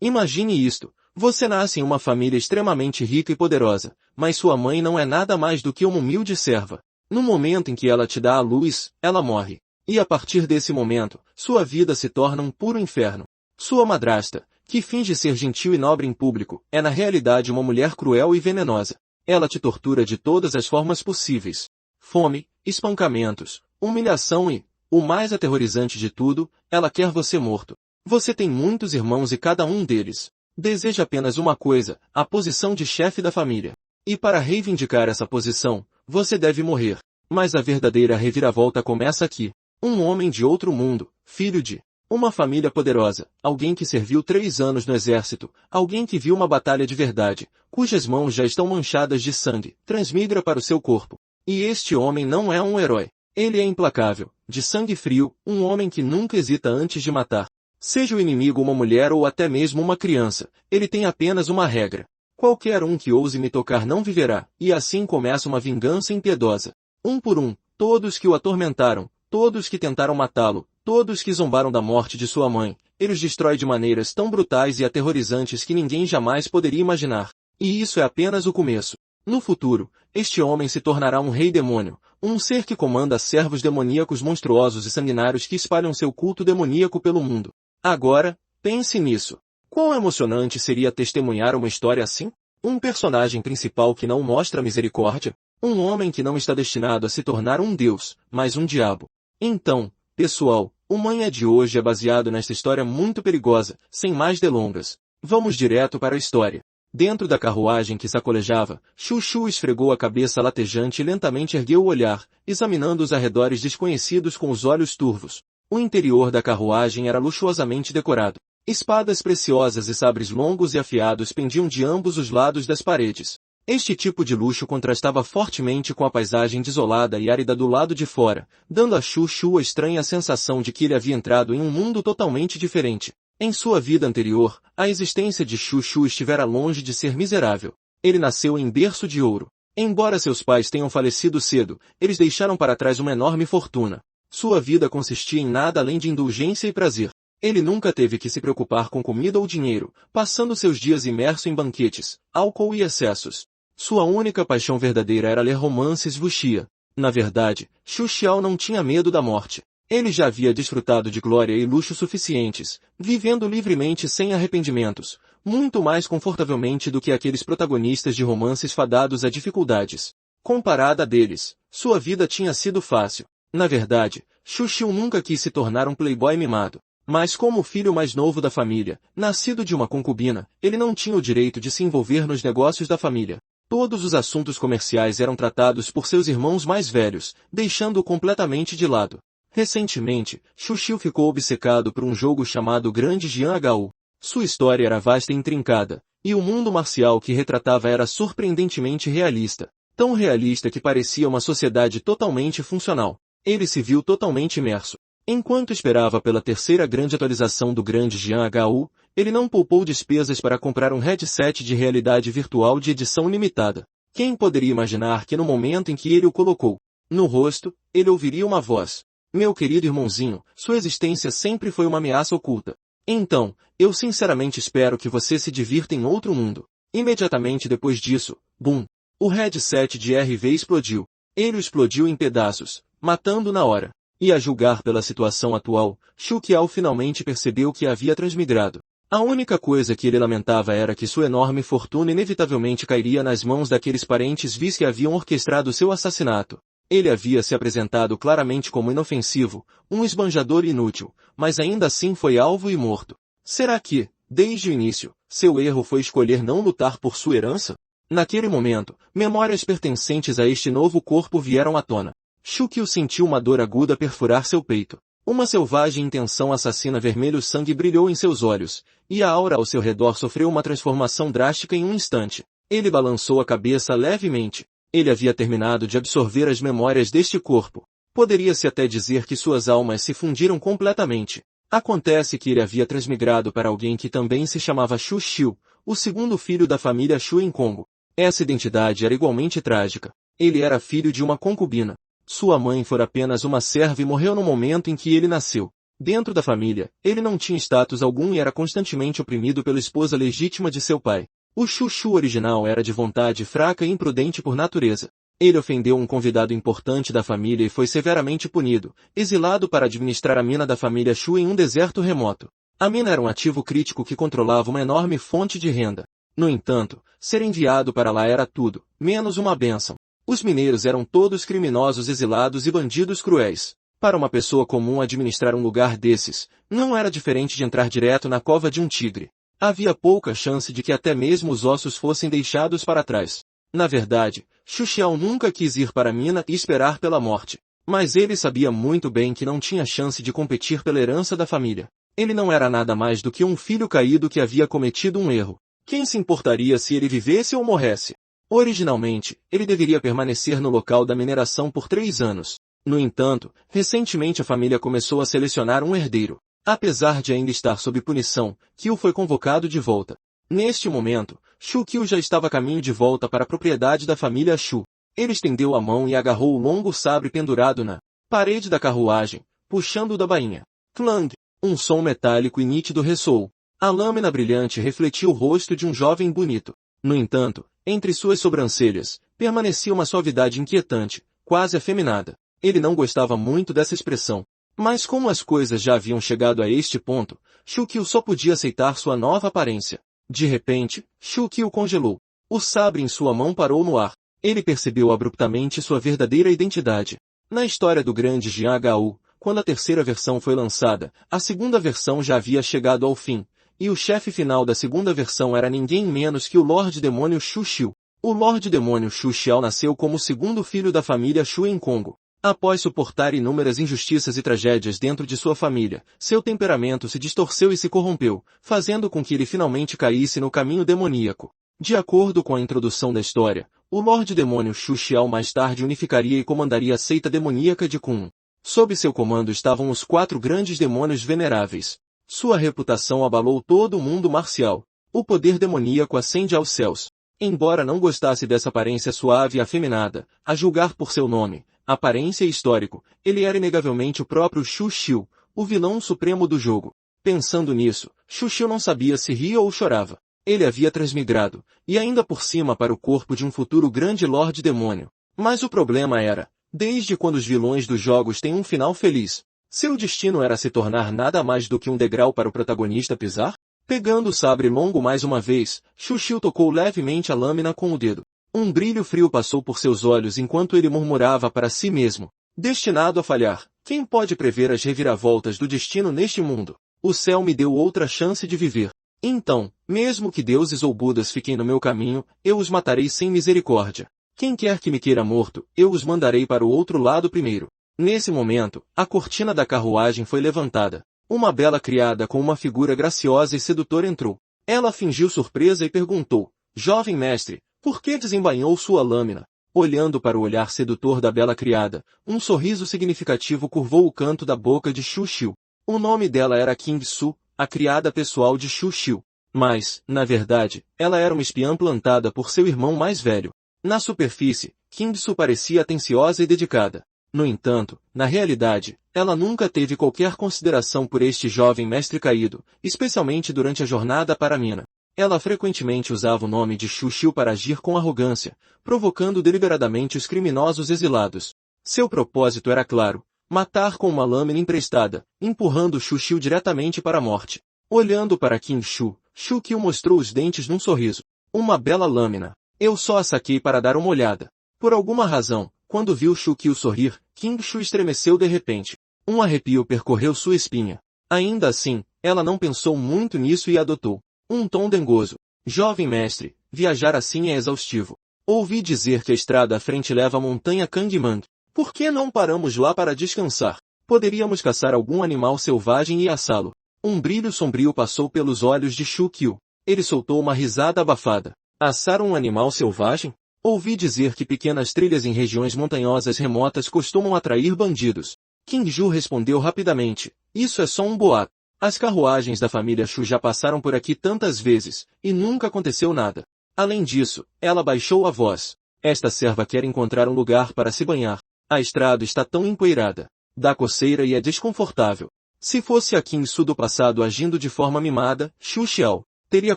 Imagine isto. Você nasce em uma família extremamente rica e poderosa, mas sua mãe não é nada mais do que uma humilde serva. No momento em que ela te dá à luz, ela morre. E a partir desse momento, sua vida se torna um puro inferno. Sua madrasta, que finge ser gentil e nobre em público, é na realidade uma mulher cruel e venenosa. Ela te tortura de todas as formas possíveis. Fome, espancamentos, humilhação e, o mais aterrorizante de tudo, ela quer você morto. Você tem muitos irmãos e cada um deles deseja apenas uma coisa, a posição de chefe da família. E para reivindicar essa posição, você deve morrer. Mas a verdadeira reviravolta começa aqui. Um homem de outro mundo, filho de uma família poderosa, alguém que serviu 3 anos no exército, alguém que viu uma batalha de verdade, cujas mãos já estão manchadas de sangue, transmigra para o seu corpo. E este homem não é um herói. Ele é implacável, de sangue frio, um homem que nunca hesita antes de matar. Seja o inimigo uma mulher ou até mesmo uma criança, ele tem apenas uma regra. Qualquer um que ouse me tocar não viverá, e assim começa uma vingança impiedosa. Um por um, todos que o atormentaram, todos que tentaram matá-lo, todos que zombaram da morte de sua mãe, ele os destrói de maneiras tão brutais e aterrorizantes que ninguém jamais poderia imaginar. E isso é apenas o começo. No futuro, este homem se tornará um rei demônio, um ser que comanda servos demoníacos monstruosos e sanguinários que espalham seu culto demoníaco pelo mundo. Agora, pense nisso. Quão emocionante seria testemunhar uma história assim? Um personagem principal que não mostra misericórdia? Um homem que não está destinado a se tornar um deus, mas um diabo. Então, pessoal, o Manhã de hoje é baseado nesta história muito perigosa, sem mais delongas. Vamos direto para a história. Dentro da carruagem que sacolejava, Chuchu esfregou a cabeça latejante e lentamente ergueu o olhar, examinando os arredores desconhecidos com os olhos turvos. O interior da carruagem era luxuosamente decorado. Espadas preciosas e sabres longos e afiados pendiam de ambos os lados das paredes. Este tipo de luxo contrastava fortemente com a paisagem desolada e árida do lado de fora, dando a Chuchu a estranha sensação de que ele havia entrado em um mundo totalmente diferente. Em sua vida anterior, a existência de Chuchu estivera longe de ser miserável. Ele nasceu em berço de ouro. Embora seus pais tenham falecido cedo, eles deixaram para trás uma enorme fortuna. Sua vida consistia em nada além de indulgência e prazer. Ele nunca teve que se preocupar com comida ou dinheiro, passando seus dias imerso em banquetes, álcool e excessos. Sua única paixão verdadeira era ler romances wuxia. Na verdade, Xu Xiao não tinha medo da morte. Ele já havia desfrutado de glória e luxo suficientes, vivendo livremente sem arrependimentos, muito mais confortavelmente do que aqueles protagonistas de romances fadados a dificuldades. Comparada a deles, sua vida tinha sido fácil. Na verdade, Xu Xiu nunca quis se tornar um playboy mimado. Mas como o filho mais novo da família, nascido de uma concubina, ele não tinha o direito de se envolver nos negócios da família. Todos os assuntos comerciais eram tratados por seus irmãos mais velhos, deixando-o completamente de lado. Recentemente, Xu Xiu ficou obcecado por um jogo chamado Grande Jian Hou. Sua história era vasta e intrincada, e o mundo marcial que retratava era surpreendentemente realista. Tão realista que parecia uma sociedade totalmente funcional. Ele se viu totalmente imerso. Enquanto esperava pela terceira grande atualização do Grande Jian Hou, ele não poupou despesas para comprar um headset de realidade virtual de edição limitada. Quem poderia imaginar que no momento em que ele o colocou no rosto, ele ouviria uma voz. Meu querido irmãozinho, sua existência sempre foi uma ameaça oculta. Então, eu sinceramente espero que você se divirta em outro mundo. Imediatamente depois disso, bum! O headset de RV explodiu. Ele o explodiu em pedaços, matando na hora. E a julgar pela situação atual, Xu Qiao finalmente percebeu que havia transmigrado. A única coisa que ele lamentava era que sua enorme fortuna inevitavelmente cairia nas mãos daqueles parentes vis que haviam orquestrado seu assassinato. Ele havia se apresentado claramente como inofensivo, um esbanjador inútil, mas ainda assim foi alvo e morto. Será que, desde o início, seu erro foi escolher não lutar por sua herança? Naquele momento, memórias pertencentes a este novo corpo vieram à tona. Xu Qiu sentiu uma dor aguda perfurar seu peito. Uma selvagem intenção assassina vermelho sangue brilhou em seus olhos, e a aura ao seu redor sofreu uma transformação drástica em um instante. Ele balançou a cabeça levemente. Ele havia terminado de absorver as memórias deste corpo. Poderia-se até dizer que suas almas se fundiram completamente. Acontece que ele havia transmigrado para alguém que também se chamava Xu Xiu, o segundo filho da família Xu em Congo. Essa identidade era igualmente trágica. Ele era filho de uma concubina. Sua mãe fora apenas uma serva e morreu no momento em que ele nasceu. Dentro da família, ele não tinha status algum e era constantemente oprimido pela esposa legítima de seu pai. O Chuchu original era de vontade fraca e imprudente por natureza. Ele ofendeu um convidado importante da família e foi severamente punido, exilado para administrar a mina da família Chu em um deserto remoto. A mina era um ativo crítico que controlava uma enorme fonte de renda. No entanto, ser enviado para lá era tudo, menos uma bênção. Os mineiros eram todos criminosos exilados e bandidos cruéis. Para uma pessoa comum administrar um lugar desses, não era diferente de entrar direto na cova de um tigre. Havia pouca chance de que até mesmo os ossos fossem deixados para trás. Na verdade, Xuxiao nunca quis ir para a mina e esperar pela morte. Mas ele sabia muito bem que não tinha chance de competir pela herança da família. Ele não era nada mais do que um filho caído que havia cometido um erro. Quem se importaria se ele vivesse ou morresse? Originalmente, ele deveria permanecer no local da mineração por 3 anos. No entanto, recentemente a família começou a selecionar um herdeiro. Apesar de ainda estar sob punição, Qiu foi convocado de volta. Neste momento, Shu Qiu já estava a caminho de volta para a propriedade da família Shu. Ele estendeu a mão e agarrou o longo sabre pendurado na parede da carruagem, puxando-o da bainha. Clang! Um som metálico e nítido ressoou. A lâmina brilhante refletiu o rosto de um jovem bonito. No entanto, entre suas sobrancelhas, permanecia uma suavidade inquietante, quase afeminada. Ele não gostava muito dessa expressão. Mas como as coisas já haviam chegado a este ponto, Shu Qiu só podia aceitar sua nova aparência. De repente, Shu Qiu congelou. O sabre em sua mão parou no ar. Ele percebeu abruptamente sua verdadeira identidade. Na história do grande Jiang Gao, quando a terceira versão foi lançada, a segunda versão já havia chegado ao fim, e o chefe final da segunda versão era ninguém menos que o Lorde Demônio Shu Xiu. O Lorde Demônio Shu Xiao nasceu como o segundo filho da família Shu em Congo. Após suportar inúmeras injustiças e tragédias dentro de sua família, seu temperamento se distorceu e se corrompeu, fazendo com que ele finalmente caísse no caminho demoníaco. De acordo com a introdução da história, o Lorde Demônio Shu Xiao mais tarde unificaria e comandaria a seita demoníaca de Kun. Sob seu comando estavam os 4 grandes demônios veneráveis. Sua reputação abalou todo o mundo marcial. O poder demoníaco ascende aos céus. Embora não gostasse dessa aparência suave e afeminada, a julgar por seu nome, aparência e histórico, ele era inegavelmente o próprio Shu Xiu, o vilão supremo do jogo. Pensando nisso, Shu Xiu não sabia se ria ou chorava. Ele havia transmigrado, e ainda por cima para o corpo de um futuro grande Lorde Demônio. Mas o problema era, desde quando os vilões dos jogos têm um final feliz, seu destino era se tornar nada mais do que um degrau para o protagonista pisar? Pegando o sabre longo mais uma vez, Shu Xiu tocou levemente a lâmina com o dedo. Um brilho frio passou por seus olhos enquanto ele murmurava para si mesmo. Destinado a falhar, quem pode prever as reviravoltas do destino neste mundo? O céu me deu outra chance de viver. Então, mesmo que deuses ou budas fiquem no meu caminho, eu os matarei sem misericórdia. Quem quer que me queira morto, eu os mandarei para o outro lado primeiro. Nesse momento, a cortina da carruagem foi levantada. Uma bela criada com uma figura graciosa e sedutora entrou. Ela fingiu surpresa e perguntou, jovem mestre, por que desembainhou sua lâmina? Olhando para o olhar sedutor da bela criada, um sorriso significativo curvou o canto da boca de Shu Xiu. O nome dela era King Su, a criada pessoal de Shu Xiu. Mas, na verdade, ela era uma espiã plantada por seu irmão mais velho. Na superfície, King Su parecia atenciosa e dedicada. No entanto, na realidade, ela nunca teve qualquer consideração por este jovem mestre caído, especialmente durante a jornada para a mina. Ela frequentemente usava o nome de Shu Xiu para agir com arrogância, provocando deliberadamente os criminosos exilados. Seu propósito era claro, matar com uma lâmina emprestada, empurrando Shu Xiu diretamente para a morte. Olhando para King Shu, Shu Qiu mostrou os dentes num sorriso. Uma bela lâmina. Eu só a saquei para dar uma olhada. Por alguma razão, quando viu Shu Qiu sorrir, King Shu estremeceu de repente. Um arrepio percorreu sua espinha. Ainda assim, ela não pensou muito nisso e adotou um tom dengoso. Jovem mestre, viajar assim é exaustivo. Ouvi dizer que a estrada à frente leva à montanha Kangmang. Por que não paramos lá para descansar? Poderíamos caçar algum animal selvagem e assá-lo. Um brilho sombrio passou pelos olhos de Shu Qiu. Ele soltou uma risada abafada. Assar um animal selvagem? Ouvi dizer que pequenas trilhas em regiões montanhosas remotas costumam atrair bandidos. King Ju respondeu rapidamente, isso é só um boato. As carruagens da família Shu já passaram por aqui tantas vezes, e nunca aconteceu nada. Além disso, ela baixou a voz. Esta serva quer encontrar um lugar para se banhar. A estrada está tão empoeirada. Dá coceira e é desconfortável. Se fosse a Qin Su do passado agindo de forma mimada, Xu Xiao teria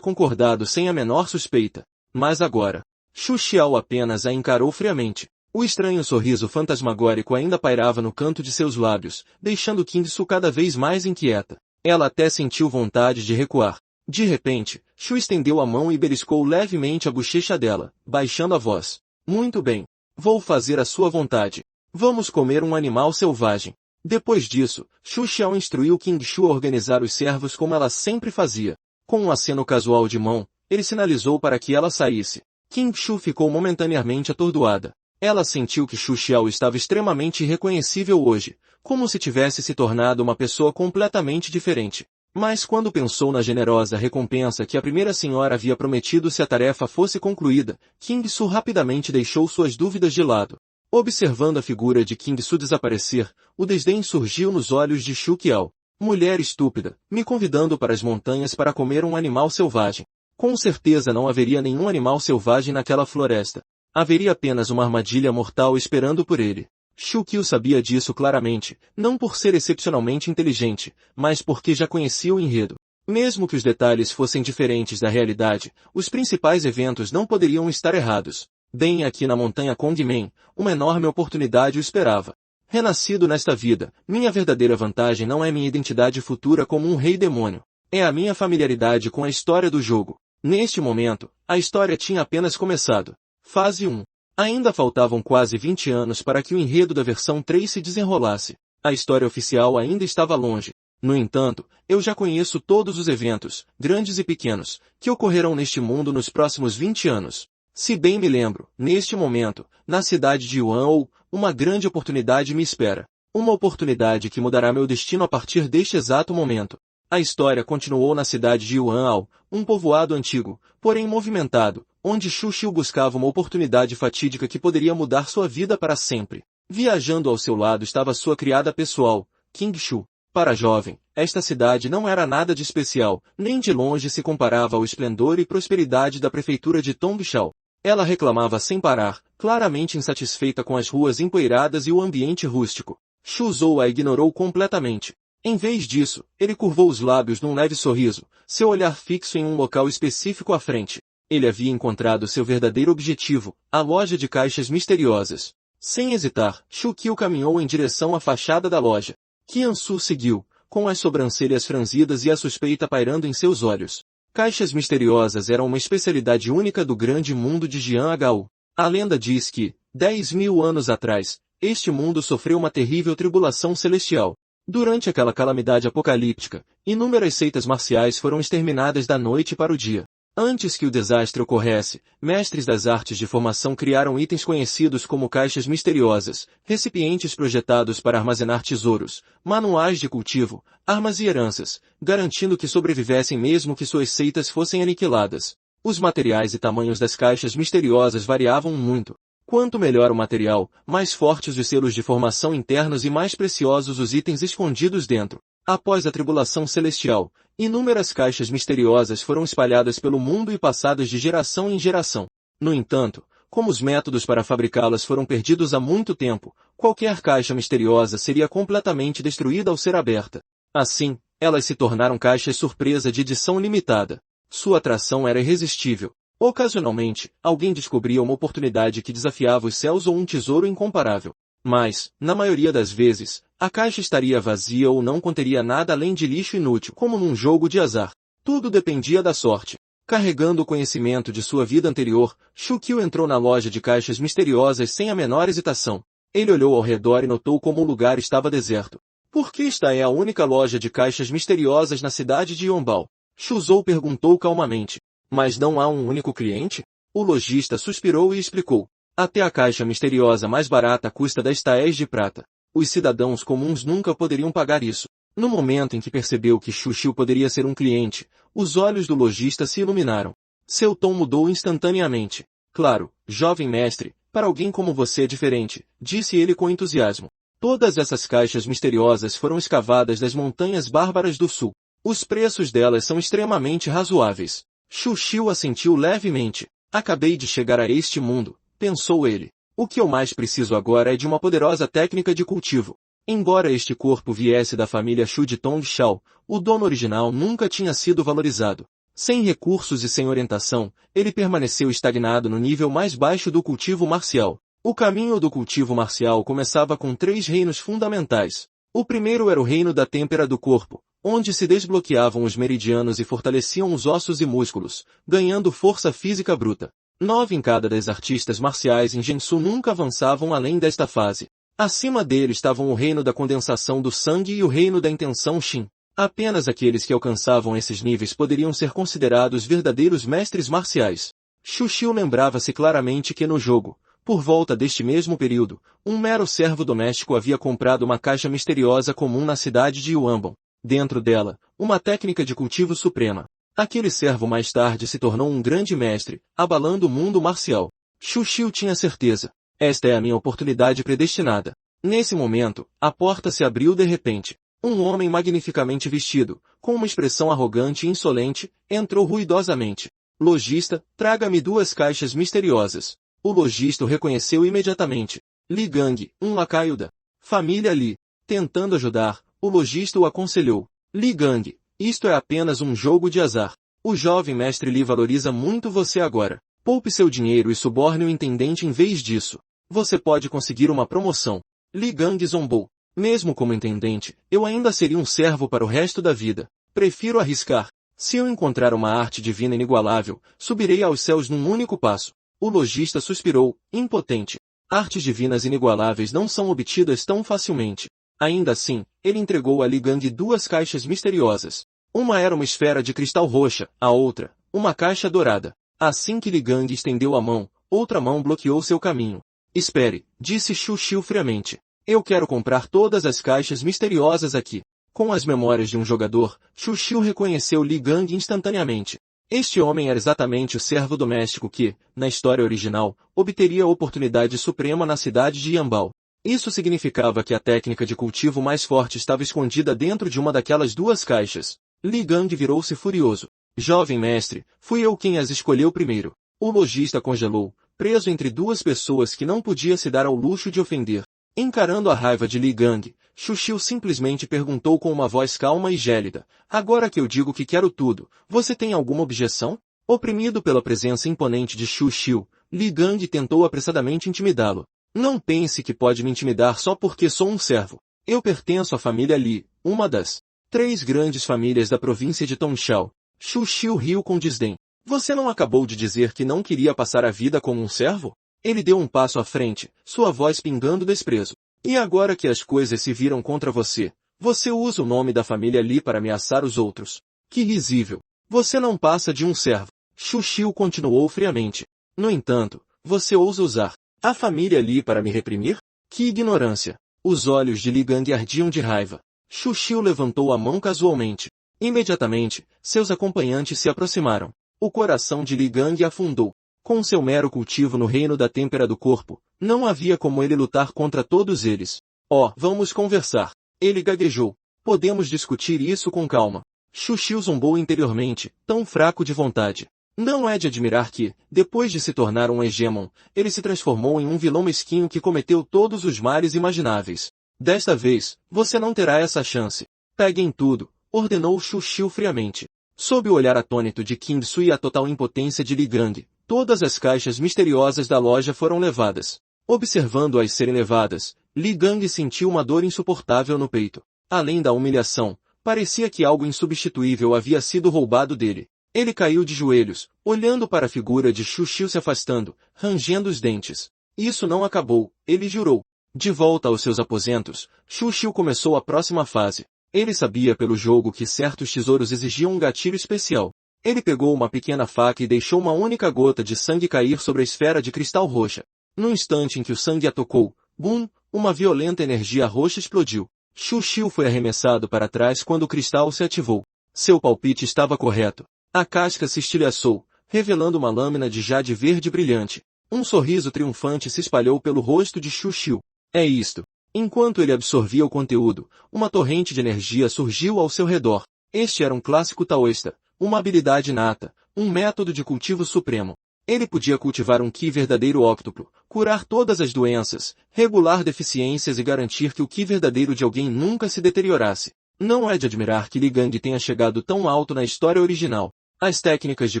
concordado sem a menor suspeita. Mas agora, Xu Xiao apenas a encarou friamente. O estranho sorriso fantasmagórico ainda pairava no canto de seus lábios, deixando Qin Su cada vez mais inquieta. Ela até sentiu vontade de recuar. De repente, Xu estendeu a mão e beliscou levemente a bochecha dela, baixando a voz. Muito bem. Vou fazer a sua vontade. Vamos comer um animal selvagem. Depois disso, Xu Xiao instruiu Qin Shu a organizar os servos como ela sempre fazia. Com um aceno casual de mão, ele sinalizou para que ela saísse. Qin Shu ficou momentaneamente atordoada. Ela sentiu que Xu Xiao estava extremamente irreconhecível hoje, como se tivesse se tornado uma pessoa completamente diferente. Mas quando pensou na generosa recompensa que a primeira senhora havia prometido se a tarefa fosse concluída, Qin Su rapidamente deixou suas dúvidas de lado. Observando a figura de Qin Su desaparecer, o desdém surgiu nos olhos de Xu Qiao. Mulher estúpida, me convidando para as montanhas para comer um animal selvagem. Com certeza não haveria nenhum animal selvagem naquela floresta. Haveria apenas uma armadilha mortal esperando por ele. Xu Qiao sabia disso claramente, não por ser excepcionalmente inteligente, mas porque já conhecia o enredo. Mesmo que os detalhes fossem diferentes da realidade, os principais eventos não poderiam estar errados. Bem aqui na montanha Kongmen, uma enorme oportunidade o esperava. Renascido nesta vida, minha verdadeira vantagem não é minha identidade futura como um rei demônio. É a minha familiaridade com a história do jogo. Neste momento, a história tinha apenas começado. Fase 1. Ainda faltavam quase 20 anos para que o enredo da versão 3 se desenrolasse. A história oficial ainda estava longe. No entanto, eu já conheço todos os eventos, grandes e pequenos, que ocorrerão neste mundo nos próximos 20 anos. Se bem me lembro, neste momento, na cidade de Yuan, uma grande oportunidade me espera. Uma oportunidade que mudará meu destino a partir deste exato momento. A história continuou na cidade de Yuan, um povoado antigo, porém movimentado, onde Xu Xiu buscava uma oportunidade fatídica que poderia mudar sua vida para sempre. Viajando ao seu lado estava sua criada pessoal, Qin Shu. Para a jovem, esta cidade não era nada de especial, nem de longe se comparava ao esplendor e prosperidade da prefeitura de Tongshao. Ela reclamava sem parar, claramente insatisfeita com as ruas empoeiradas e o ambiente rústico. Xu Zou a ignorou completamente. Em vez disso, ele curvou os lábios num leve sorriso, seu olhar fixo em um local específico à frente. Ele havia encontrado seu verdadeiro objetivo, a loja de caixas misteriosas. Sem hesitar, Xu Qiao caminhou em direção à fachada da loja. Qian Su seguiu, com as sobrancelhas franzidas e a suspeita pairando em seus olhos. Caixas misteriosas eram uma especialidade única do grande mundo de Jian Hou. A lenda diz que, 10.000 anos atrás, este mundo sofreu uma terrível tribulação celestial. Durante aquela calamidade apocalíptica, inúmeras seitas marciais foram exterminadas da noite para o dia. Antes que o desastre ocorresse, mestres das artes de formação criaram itens conhecidos como caixas misteriosas, recipientes projetados para armazenar tesouros, manuais de cultivo, armas e heranças, garantindo que sobrevivessem mesmo que suas seitas fossem aniquiladas. Os materiais e tamanhos das caixas misteriosas variavam muito. Quanto melhor o material, mais fortes os selos de formação internos e mais preciosos os itens escondidos dentro. Após a tribulação celestial, inúmeras caixas misteriosas foram espalhadas pelo mundo e passadas de geração em geração. No entanto, como os métodos para fabricá-las foram perdidos há muito tempo, qualquer caixa misteriosa seria completamente destruída ao ser aberta. Assim, elas se tornaram caixas surpresa de edição limitada. Sua atração era irresistível. Ocasionalmente, alguém descobria uma oportunidade que desafiava os céus ou um tesouro incomparável. Mas, na maioria das vezes, a caixa estaria vazia ou não conteria nada além de lixo inútil, como num jogo de azar. Tudo dependia da sorte. Carregando o conhecimento de sua vida anterior, Xu Qiao entrou na loja de caixas misteriosas sem a menor hesitação. Ele olhou ao redor e notou como o lugar estava deserto. Por que esta é a única loja de caixas misteriosas na cidade de Yonbao? Xu Zou perguntou calmamente. Mas não há um único cliente? O lojista suspirou e explicou. Até a caixa misteriosa mais barata custa 10 taéis de prata. Os cidadãos comuns nunca poderiam pagar isso. No momento em que percebeu que Xu Xiu poderia ser um cliente, os olhos do lojista se iluminaram. Seu tom mudou instantaneamente. Claro, jovem mestre, para alguém como você é diferente, disse ele com entusiasmo. Todas essas caixas misteriosas foram escavadas das montanhas bárbaras do sul. Os preços delas são extremamente razoáveis. Xu Xiu assentiu levemente. Acabei de chegar a este mundo, pensou ele. O que eu mais preciso agora é de uma poderosa técnica de cultivo. Embora este corpo viesse da família Shu de Tong Shao, o dono original nunca tinha sido valorizado. Sem recursos e sem orientação, ele permaneceu estagnado no nível mais baixo do cultivo marcial. O caminho do cultivo marcial começava com 3 reinos fundamentais. O primeiro era o reino da têmpera do corpo, onde se desbloqueavam os meridianos e fortaleciam os ossos e músculos, ganhando força física bruta. 9 em cada das artistas marciais em Gensu nunca avançavam além desta fase. Acima dele estavam o reino da condensação do sangue e o reino da intenção Shin. Apenas aqueles que alcançavam esses níveis poderiam ser considerados verdadeiros mestres marciais. Shu Xiu lembrava-se claramente que no jogo, por volta deste mesmo período, um mero servo doméstico havia comprado uma caixa misteriosa comum na cidade de Yuanbong. Dentro dela, uma técnica de cultivo suprema. Aquele servo mais tarde se tornou um grande mestre, abalando o mundo marcial. Shu Xiu tinha certeza. Esta é a minha oportunidade predestinada. Nesse momento, a porta se abriu de repente. Um homem magnificamente vestido, com uma expressão arrogante e insolente, entrou ruidosamente. Lojista, traga-me 2 caixas misteriosas. O lojista o reconheceu imediatamente. Li Gang, um lacaio da família Li. Tentando ajudar, o lojista o aconselhou. Li Gang, isto é apenas um jogo de azar. O jovem mestre Li valoriza muito você agora. Poupe seu dinheiro e suborne o intendente em vez disso. Você pode conseguir uma promoção. Li Gang zombou. Mesmo como intendente, eu ainda seria um servo para o resto da vida. Prefiro arriscar. Se eu encontrar uma arte divina inigualável, subirei aos céus num único passo. O lojista suspirou, impotente. Artes divinas inigualáveis não são obtidas tão facilmente. Ainda assim, ele entregou a Li Gang 2 caixas misteriosas. Uma era uma esfera de cristal roxa, a outra, uma caixa dourada. Assim que Li Gang estendeu a mão, outra mão bloqueou seu caminho. Espere, disse Shu Xiu friamente. Eu quero comprar todas as caixas misteriosas aqui. Com as memórias de um jogador, Shu Xiu reconheceu Li Gang instantaneamente. Este homem era exatamente o servo doméstico que, na história original, obteria a oportunidade suprema na cidade de Yanbao. Isso significava que a técnica de cultivo mais forte estava escondida dentro de uma daquelas 2 caixas. Li Gang virou-se furioso. Jovem mestre, fui eu quem as escolheu primeiro. O lojista congelou, preso entre 2 pessoas que não podia se dar ao luxo de ofender. Encarando a raiva de Li Gang, Shu Xiu simplesmente perguntou com uma voz calma e gélida. Agora que eu digo que quero tudo, você tem alguma objeção? Oprimido pela presença imponente de Shu Xiu, Li Gang tentou apressadamente intimidá-lo. Não pense que pode me intimidar só porque sou um servo. Eu pertenço à família Li, uma das 3 grandes famílias da província de Tongshao. Shu Xiu riu com desdém. Você não acabou de dizer que não queria passar a vida como um servo? Ele deu um passo à frente, sua voz pingando desprezo. E agora que as coisas se viram contra você, você usa o nome da família Li para ameaçar os outros. Que risível. Você não passa de um servo. Shu Xiu continuou friamente. No entanto, você ousa usar a família Li para me reprimir? Que ignorância. Os olhos de Li Gang ardiam de raiva. Shu Xiu levantou a mão casualmente. Imediatamente, seus acompanhantes se aproximaram. O coração de Li Gang afundou. Com seu mero cultivo no reino da têmpera do corpo, não havia como ele lutar contra todos eles. Oh, vamos conversar. Ele gaguejou. Podemos discutir isso com calma. Shu Xiu zombou interiormente, tão fraco de vontade. Não é de admirar que, depois de se tornar um hegemon, ele se transformou em um vilão mesquinho que cometeu todos os males imagináveis. Desta vez, você não terá essa chance. Peguem tudo, ordenou Shu Xiu friamente. Sob o olhar atônito de Qin Su e a total impotência de Li Gang, todas as caixas misteriosas da loja foram levadas. Observando-as serem levadas, Li Gang sentiu uma dor insuportável no peito. Além da humilhação, parecia que algo insubstituível havia sido roubado dele. Ele caiu de joelhos, olhando para a figura de Shu Xiu se afastando, rangendo os dentes. Isso não acabou, ele jurou. De volta aos seus aposentos, Shu Xiu começou a próxima fase. Ele sabia pelo jogo que certos tesouros exigiam um gatilho especial. Ele pegou uma pequena faca e deixou uma única gota de sangue cair sobre a esfera de cristal roxa. No instante em que o sangue a tocou, bum, uma violenta energia roxa explodiu. Shu Xiu foi arremessado para trás quando o cristal se ativou. Seu palpite estava correto. A casca se estilhaçou, revelando uma lâmina de jade verde brilhante. Um sorriso triunfante se espalhou pelo rosto de Shu Xiu. É isto. Enquanto ele absorvia o conteúdo, uma torrente de energia surgiu ao seu redor. Este era um clássico taoísta, uma habilidade inata, um método de cultivo supremo. Ele podia cultivar um Ki verdadeiro óctuplo, curar todas as doenças, regular deficiências e garantir que o Ki verdadeiro de alguém nunca se deteriorasse. Não é de admirar que Li Gang tenha chegado tão alto na história original. As técnicas de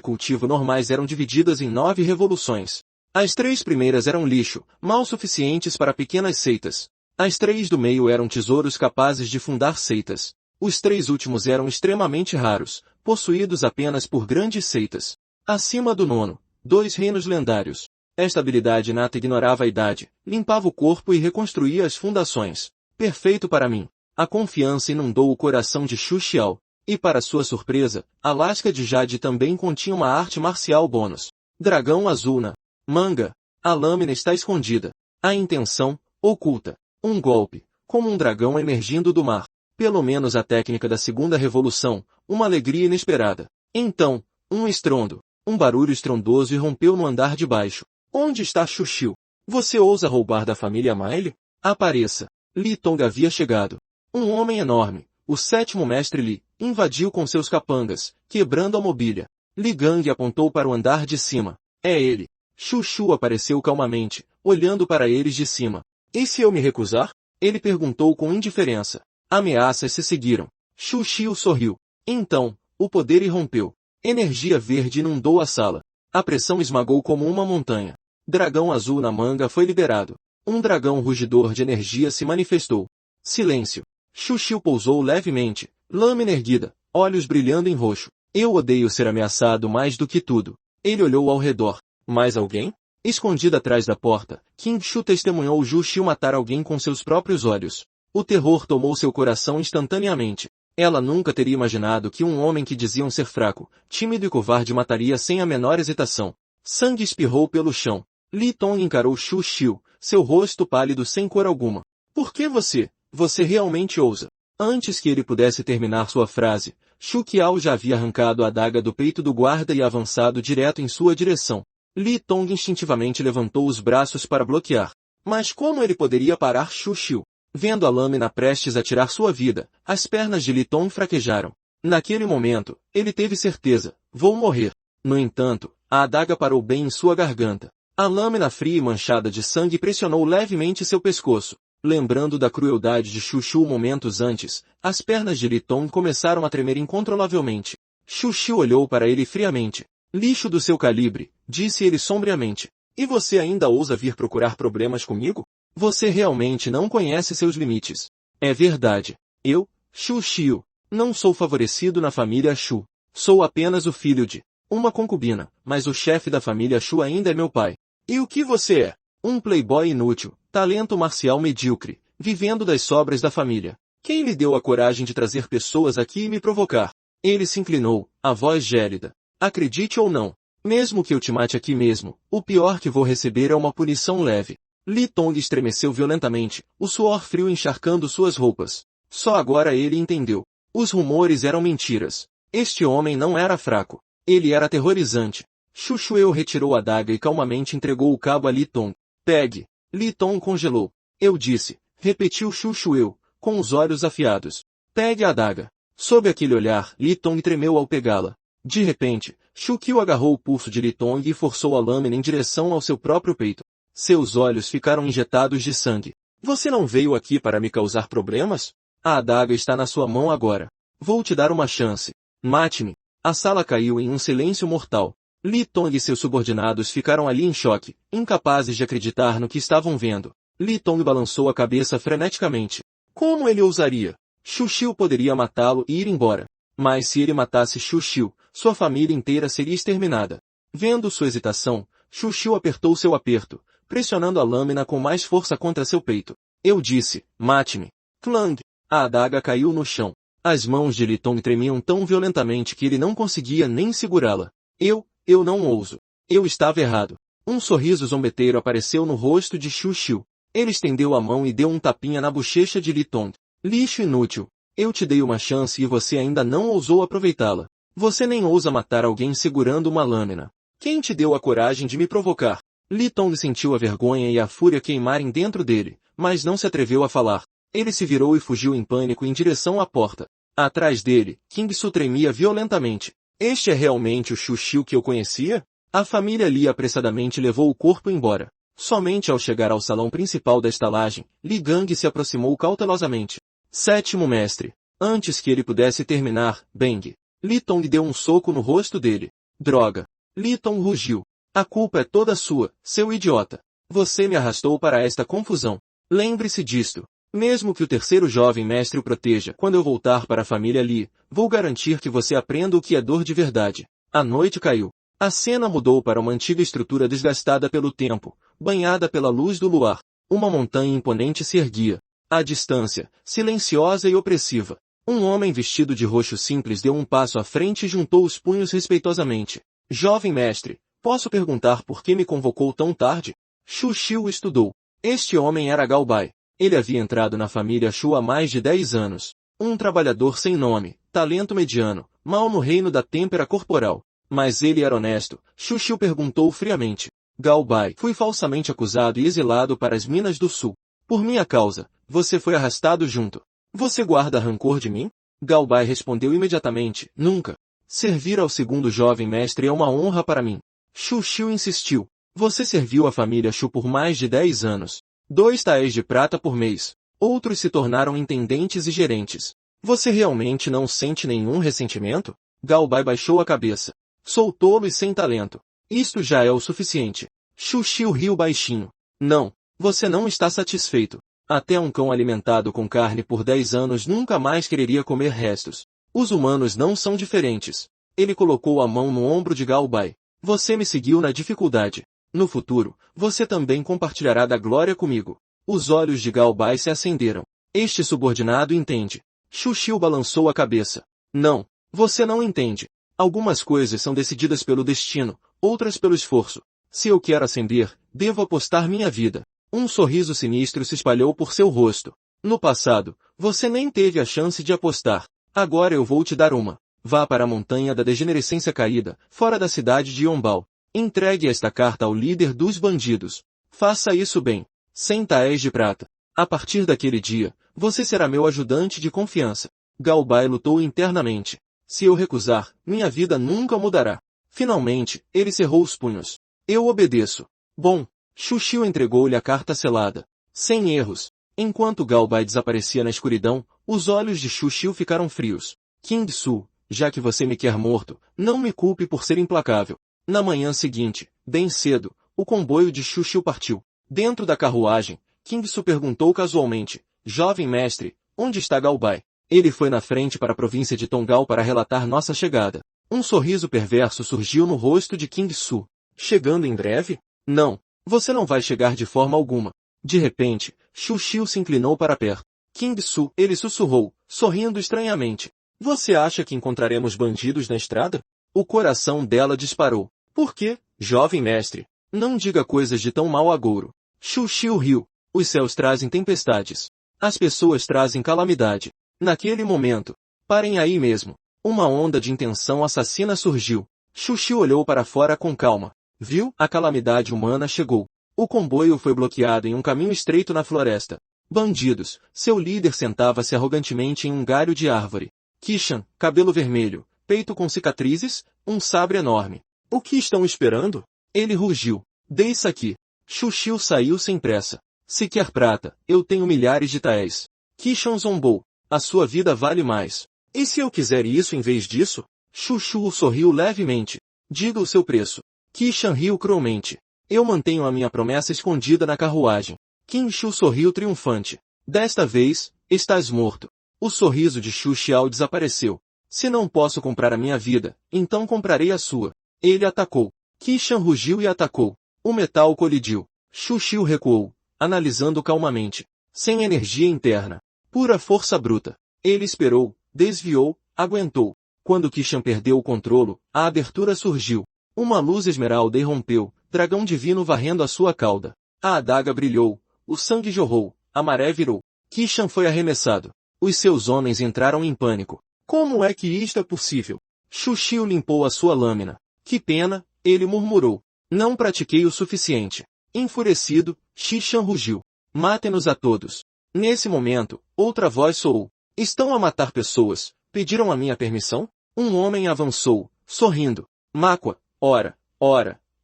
cultivo normais eram divididas em 9 revoluções. As 3 primeiras eram lixo, mal suficientes para pequenas seitas. As 3 do meio eram tesouros capazes de fundar seitas. Os 3 últimos eram extremamente raros, possuídos apenas por grandes seitas. Acima do nono, 2 reinos lendários. Esta habilidade inata ignorava a idade, limpava o corpo e reconstruía as fundações. Perfeito para mim. A confiança inundou o coração de Xu Xiao. E para sua surpresa, a lasca de Jade também continha uma arte marcial bônus. Dragão azul na manga. A lâmina está escondida. A intenção, oculta. Um golpe, como um dragão emergindo do mar. Pelo menos a técnica da segunda revolução, uma alegria inesperada. Então, um estrondo. Um barulho estrondoso irrompeu no andar de baixo. Onde está Xu Xiu? Você ousa roubar da família Miley? Apareça. Li Tong havia chegado. Um homem enorme, o 7º mestre Li, invadiu com seus capangas, quebrando a mobília. Li Gang apontou para o andar de cima. É ele. Xu Xiu apareceu calmamente, olhando para eles de cima. E se eu me recusar? Ele perguntou com indiferença. Ameaças se seguiram. Xu Xiu sorriu. Então, o poder irrompeu. Energia verde inundou a sala. A pressão esmagou como uma montanha. Dragão azul na manga foi liberado. Um dragão rugidor de energia se manifestou. Silêncio. Xu Xiu pousou levemente, lâmina erguida, olhos brilhando em roxo. Eu odeio ser ameaçado mais do que tudo. Ele olhou ao redor. Mais alguém? Escondido atrás da porta, King Shu testemunhou Xu Xiu matar alguém com seus próprios olhos. O terror tomou seu coração instantaneamente. Ela nunca teria imaginado que um homem que diziam ser fraco, tímido e covarde mataria sem a menor hesitação. Sangue espirrou pelo chão. Li Tong encarou Xu Xiu, seu rosto pálido sem cor alguma. Por que você realmente ousa? Antes que ele pudesse terminar sua frase, Xu Qiao já havia arrancado a adaga do peito do guarda e avançado direto em sua direção. Li Tong instintivamente levantou os braços para bloquear. Mas como ele poderia parar Xu Xiu? Vendo a lâmina prestes a tirar sua vida, as pernas de Li Tong fraquejaram. Naquele momento, ele teve certeza, vou morrer. No entanto, a adaga parou bem em sua garganta. A lâmina fria e manchada de sangue pressionou levemente seu pescoço. Lembrando da crueldade de Xu Xiu momentos antes, as pernas de Li Tong começaram a tremer incontrolavelmente. Xu Xiu olhou para ele friamente. Lixo do seu calibre, disse ele sombriamente. E você ainda ousa vir procurar problemas comigo? Você realmente não conhece seus limites. É verdade. Eu, Xu Xiu, não sou favorecido na família Xu. Sou apenas o filho de uma concubina, mas o chefe da família Xu ainda é meu pai. E o que você é? Um playboy inútil, talento marcial medíocre, vivendo das sobras da família. Quem lhe deu a coragem de trazer pessoas aqui e me provocar? Ele se inclinou, a voz gélida. Acredite ou não, mesmo que eu te mate aqui mesmo, o pior que vou receber é uma punição leve. Li Tong estremeceu violentamente, o suor frio encharcando suas roupas. Só agora ele entendeu. Os rumores eram mentiras. Este homem não era fraco. Ele era aterrorizante. Xu Xiu retirou a adaga e calmamente entregou o cabo a Li Tong. Pegue. Li Tong congelou. Eu disse, repetiu Xu Xiu, com os olhos afiados. Pegue a adaga. Sob aquele olhar, Li Tong tremeu ao pegá-la. De repente, Xu Qiu agarrou o pulso de Li Tong e forçou a lâmina em direção ao seu próprio peito. Seus olhos ficaram injetados de sangue. Você não veio aqui para me causar problemas? A adaga está na sua mão agora. Vou te dar uma chance. Mate-me. A sala caiu em um silêncio mortal. Li Tong e seus subordinados ficaram ali em choque, incapazes de acreditar no que estavam vendo. Li Tong balançou a cabeça freneticamente. Como ele ousaria? Xu Xiu poderia matá-lo e ir embora. Mas se ele matasse Xu Xiu, sua família inteira seria exterminada. Vendo sua hesitação, Xu Xiu apertou seu aperto, pressionando a lâmina com mais força contra seu peito. Eu disse, mate-me. Clang! A adaga caiu no chão. As mãos de Li Tong tremiam tão violentamente que ele não conseguia nem segurá-la. Eu não ouso. Eu estava errado. Um sorriso zombeteiro apareceu no rosto de Xu Xiu. Ele estendeu a mão e deu um tapinha na bochecha de Li Tong. Lixo inútil. Eu te dei uma chance e você ainda não ousou aproveitá-la. Você nem ousa matar alguém segurando uma lâmina. Quem te deu a coragem de me provocar? Li Tong sentiu a vergonha e a fúria queimarem dentro dele, mas não se atreveu a falar. Ele se virou e fugiu em pânico em direção à porta. Atrás dele, King Su tremia violentamente. Este é realmente o Xu Xiu que eu conhecia? A família Li apressadamente levou o corpo embora. Somente ao chegar ao salão principal da estalagem, Li Gang se aproximou cautelosamente. Sétimo mestre. Antes que ele pudesse terminar, Bang. Li Tong deu um soco no rosto dele. Droga. Li Tong rugiu. A culpa é toda sua, seu idiota. Você me arrastou para esta confusão. Lembre-se disto. Mesmo que o terceiro jovem mestre o proteja, quando eu voltar para a família Li, vou garantir que você aprenda o que é dor de verdade. A noite caiu. A cena mudou para uma antiga estrutura desgastada pelo tempo, banhada pela luz do luar. Uma montanha imponente se erguia. À distância, silenciosa e opressiva. Um homem vestido de roxo simples deu um passo à frente e juntou os punhos respeitosamente. Jovem mestre, posso perguntar por que me convocou tão tarde? Xu Xiu estudou. Este homem era Gao Bai. Ele havia entrado na família Xu há mais de 10 anos. Um trabalhador sem nome, talento mediano, mal no reino da têmpera corporal. Mas ele era honesto. Xu Xiu perguntou friamente. Gao Bai, fui falsamente acusado e exilado para as Minas do Sul. Por minha causa, você foi arrastado junto. Você guarda rancor de mim? Gao Bai respondeu imediatamente. Nunca. Servir ao segundo jovem mestre é uma honra para mim. Xu Xiu insistiu. Você serviu a família Xu por mais de 10 anos. 2 taéis de prata por mês. Outros se tornaram intendentes e gerentes. Você realmente não sente nenhum ressentimento? Gao Bai baixou a cabeça. Sou tolo e sem talento. Isto já é o suficiente. Xu Xiu riu baixinho. Não, você não está satisfeito. Até um cão alimentado com carne por 10 anos nunca mais quereria comer restos. Os humanos não são diferentes. Ele colocou a mão no ombro de Gao Bai. Você me seguiu na dificuldade. No futuro, você também compartilhará da glória comigo. Os olhos de Gao Bai se acenderam. Este subordinado entende. Xu Xiu balançou a cabeça. Não, você não entende. Algumas coisas são decididas pelo destino, outras pelo esforço. Se eu quero ascender, devo apostar minha vida. Um sorriso sinistro se espalhou por seu rosto. No passado, você nem teve a chance de apostar. Agora eu vou te dar uma. Vá para a montanha da degenerescência caída, fora da cidade de Yombao. Entregue esta carta ao líder dos bandidos. Faça isso bem. 100 taéis de prata. A partir daquele dia, você será meu ajudante de confiança. Gao Bai lutou internamente. Se eu recusar, minha vida nunca mudará. Finalmente, ele cerrou os punhos. Eu obedeço. Bom, Xu Xiu entregou-lhe a carta selada. Sem erros. Enquanto Gao Bai desaparecia na escuridão, os olhos de Xu Xiu ficaram frios. King Su, já que você me quer morto, não me culpe por ser implacável. Na manhã seguinte, bem cedo, o comboio de Xu Xiu partiu. Dentro da carruagem, King Su perguntou casualmente, jovem mestre, onde está Gao Bai? Ele foi na frente para a província de Tongao para relatar nossa chegada. Um sorriso perverso surgiu no rosto de King Su. Chegando em breve? Não, você não vai chegar de forma alguma. De repente, Xu Xiu se inclinou para perto. King Su, ele sussurrou, sorrindo estranhamente. Você acha que encontraremos bandidos na estrada? O coração dela disparou. Por quê, jovem mestre? Não diga coisas de tão mau agouro. Xu Xiu riu. Os céus trazem tempestades. As pessoas trazem calamidade. Naquele momento, parem aí mesmo. Uma onda de intenção assassina surgiu. Xu Xiu olhou para fora com calma. Viu? A calamidade humana chegou. O comboio foi bloqueado em um caminho estreito na floresta. Bandidos. Seu líder sentava-se arrogantemente em um galho de árvore. Qishan, cabelo vermelho, peito com cicatrizes, um sabre enorme. O que estão esperando? Ele rugiu. Desça aqui. Xu Xiu saiu sem pressa. Se quer prata, eu tenho milhares de taéis. Qishan zombou. A sua vida vale mais. E se eu quiser isso em vez disso? Xu Xiu sorriu levemente. Diga o seu preço. Qishan riu cruelmente. Eu mantenho a minha promessa escondida na carruagem. King Shu sorriu triunfante. Desta vez, estás morto. O sorriso de Xu Xiao desapareceu. Se não posso comprar a minha vida, então comprarei a sua. Ele atacou. Qishan rugiu e atacou. O metal colidiu. Xu Xiu recuou, analisando calmamente. Sem energia interna. Pura força bruta. Ele esperou, desviou, aguentou. Quando Qishan perdeu o controle, a abertura surgiu. Uma luz esmeralda irrompeu, dragão divino varrendo a sua cauda. A adaga brilhou, o sangue jorrou, a maré virou. Qishan foi arremessado. Os seus homens entraram em pânico. Como é que isto é possível? Xu Xiu limpou a sua lâmina. Que pena, ele murmurou. Não pratiquei o suficiente. Enfurecido, Qishan rugiu. Matem-nos a todos. Nesse momento, outra voz soou. Estão a matar pessoas. Pediram a minha permissão? Um homem avançou, sorrindo. Máqua, ora,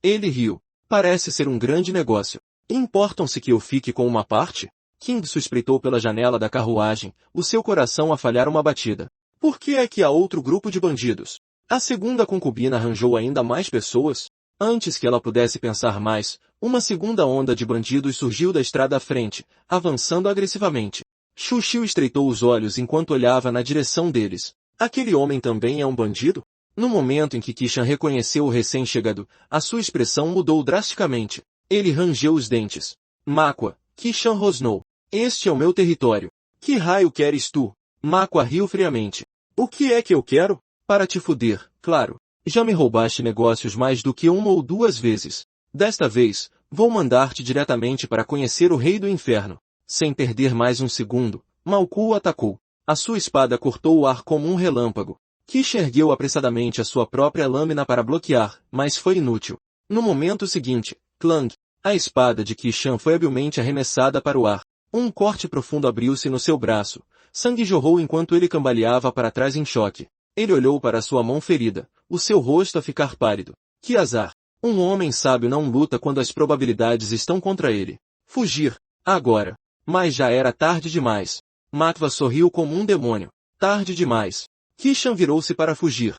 Ele riu. Parece ser um grande negócio. Importam-se que eu fique com uma parte? Kingsu espreitou pela janela da carruagem, o seu coração a falhar uma batida. Por que é que há outro grupo de bandidos? A segunda concubina arranjou ainda mais pessoas? Antes que ela pudesse pensar mais, uma segunda onda de bandidos surgiu da estrada à frente, avançando agressivamente. Xuxiu estreitou os olhos enquanto olhava na direção deles. Aquele homem também é um bandido? No momento em que Kishan reconheceu o recém-chegado, a sua expressão mudou drasticamente. Ele rangeu os dentes. Makwa, Kishan rosnou. Este é o meu território. Que raio queres tu? Makwa riu friamente. O que é que eu quero? Para te fuder, claro. Já me roubaste negócios mais do que uma ou duas vezes. Desta vez, vou mandar-te diretamente para conhecer o rei do inferno. Sem perder mais um segundo, Malku atacou. A sua espada cortou o ar como um relâmpago. Kishan ergueu apressadamente a sua própria lâmina para bloquear, mas foi inútil. No momento seguinte, clang! A espada de Kishan foi habilmente arremessada para o ar. Um corte profundo abriu-se no seu braço. Sangue jorrou enquanto ele cambaleava para trás em choque. Ele olhou para sua mão ferida, o seu rosto a ficar pálido. Que azar! Um homem sábio não luta quando as probabilidades estão contra ele. Fugir. Agora. Mas já era tarde demais. Makwa sorriu como um demônio. Tarde demais. Kishan virou-se para fugir.